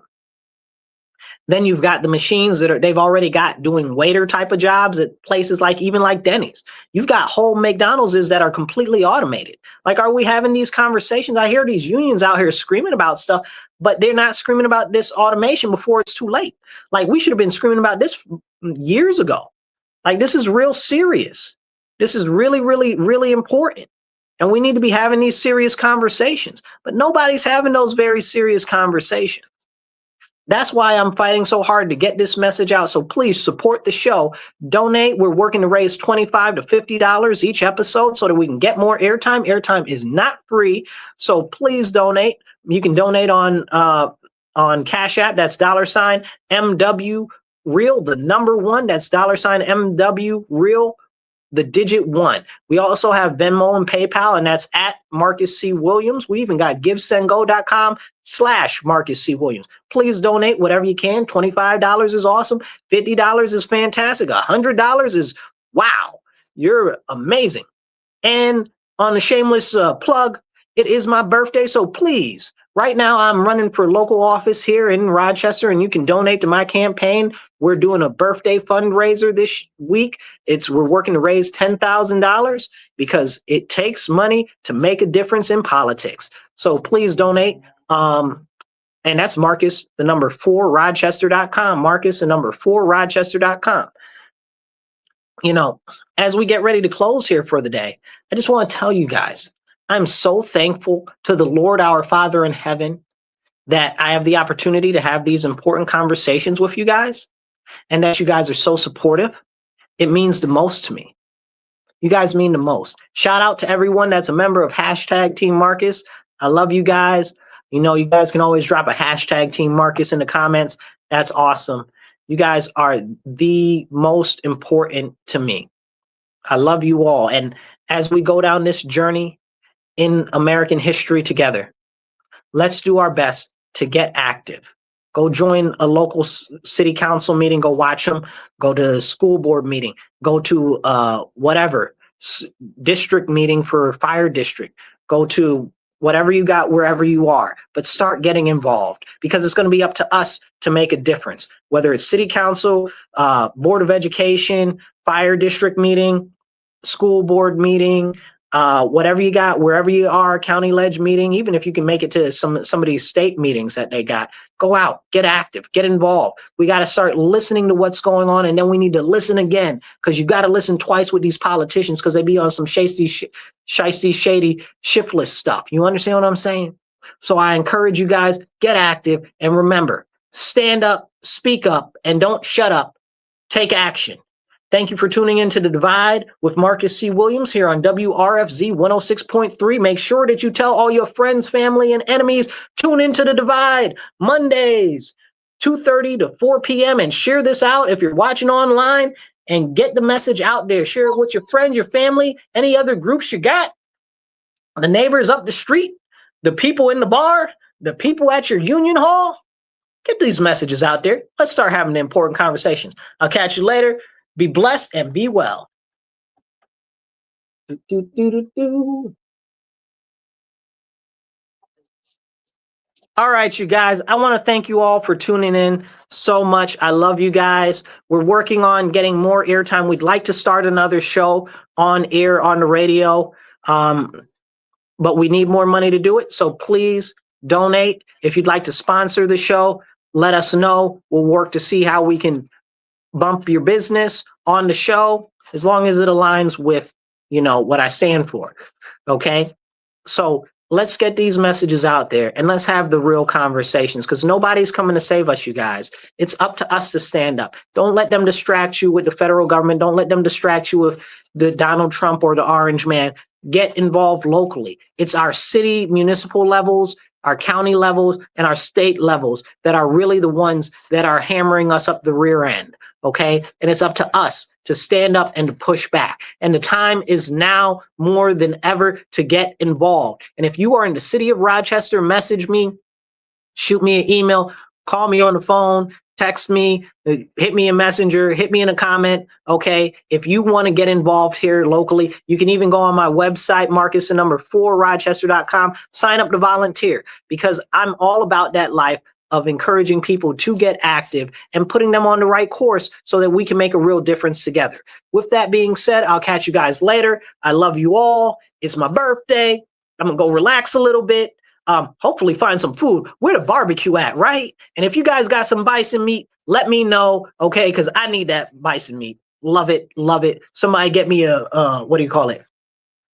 Then you've got the machines that they've already got doing waiter type of jobs at places like even like Denny's. You've got whole McDonald's that are completely automated. Like, are we having these conversations? I hear these unions out here screaming about stuff, but they're not screaming about this automation before it's too late. Like, we should have been screaming about this years ago. Like, this is real serious. This is really, really, really important. And we need to be having these serious conversations, but nobody's having those very serious conversations. That's why I'm fighting so hard to get this message out. So please support the show. Donate. We're working to raise $25 to $50 each episode so that we can get more airtime. Airtime is not free. So please donate. You can donate on Cash App. That's $MW Real, the number one. That's $MW Real, the digit 1. We also have Venmo and PayPal, and that's at Marcus C. Williams. We even got givesendgo.com/Marcus C. Williams. Please donate whatever you can. $25 is awesome. $50 is fantastic. $100 is wow. You're amazing. And on a shameless plug, it is my birthday, so please, right now I'm running for local office here in Rochester, and you can donate to my campaign. We're doing a birthday fundraiser this week. We're working to raise $10,000 because it takes money to make a difference in politics. So please donate. And that's Marcus, the number 4, Rochester.com. Marcus, the number 4, Rochester.com. You know, as we get ready to close here for the day, I just want to tell you guys, I'm so thankful to the Lord, our Father in heaven, that I have the opportunity to have these important conversations with you guys, and that you guys are so supportive. It means the most to me. You guys mean the most. Shout out to everyone that's a member of hashtag Team Marcus. I love you guys. You know, you guys can always drop a hashtag Team Marcus in the comments. That's awesome. You guys are the most important to me. I love you all. And as we go down this journey in American history together, let's do our best to get active. Go join a local city council meeting, go watch them, go to a school board meeting, go to whatever district meeting for fire district, go to whatever you got, wherever you are, but start getting involved, because it's going to be up to us to make a difference, whether it's city council, board of education, fire district meeting, school board meeting, whatever you got, wherever you are, county ledge meeting, even if you can make it to some of these state meetings that they got, go out, get active, get involved. We got to start listening to what's going on, and then we need to listen again, because you got to listen twice with these politicians, because they be on some shady, shiftless stuff. You understand what I'm saying? So I encourage you guys, get active, and remember, stand up, speak up, and don't shut up. Take action. Thank you for tuning in to The Divide with Marcus C. Williams here on WRFZ 106.3. Make sure that you tell all your friends, family, and enemies, tune into The Divide Mondays, 2:30 to 4 p.m. and share this out if you're watching online, and get the message out there. Share it with your friends, your family, any other groups you got, the neighbors up the street, the people in the bar, the people at your union hall. Get these messages out there. Let's start having the important conversations. I'll catch you later. Be blessed and be well. All right, you guys, I want to thank you all for tuning in so much. I love you guys. We're working on getting more airtime. We'd like to start another show on air on the radio, but we need more money to do it. So please donate. If you'd like to sponsor the show, let us know. We'll work to see how we can bump your business on the show, as long as it aligns with, you know, what I stand for. Okay. So let's get these messages out there, and let's have the real conversations, because nobody's coming to save us, you guys. It's up to us to stand up. Don't let them distract you with the federal government. Don't let them distract you with the Donald Trump or the Orange Man. Get involved locally. It's our city, municipal levels, our county levels, and our state levels that are really the ones that are hammering us up the rear end. Okay. And it's up to us to stand up and to push back. And the time is now more than ever to get involved. And if you are in the city of Rochester, message me, shoot me an email, call me on the phone, text me, hit me a messenger, hit me in a comment. Okay. If you want to get involved here locally, you can even go on my website, marcus4rochester.com, sign up to volunteer, because I'm all about that life of encouraging people to get active and putting them on the right course so that we can make a real difference together. With that being said, I'll catch you guys later. I love you all. It's my birthday. I'm gonna go relax a little bit. Hopefully find some food. Where the barbecue at, right? And if you guys got some bison meat, let me know, okay? Because I need that bison meat. Love it, love it. Somebody get me a, what do you call it?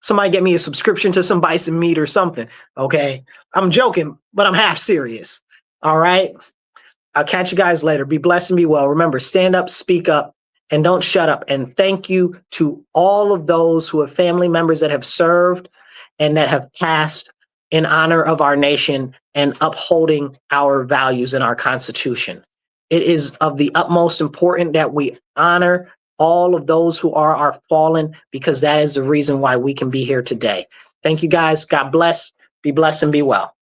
Somebody get me a subscription to some bison meat or something, okay? I'm joking, but I'm half serious. All right. I'll catch you guys later. Be blessed and be well. Remember, stand up, speak up, and don't shut up. And thank you to all of those who have family members that have served and that have passed in honor of our nation and upholding our values and our Constitution. It is of the utmost importance that we honor all of those who are our fallen, because that is the reason why we can be here today. Thank you guys. God bless. Be blessed and be well.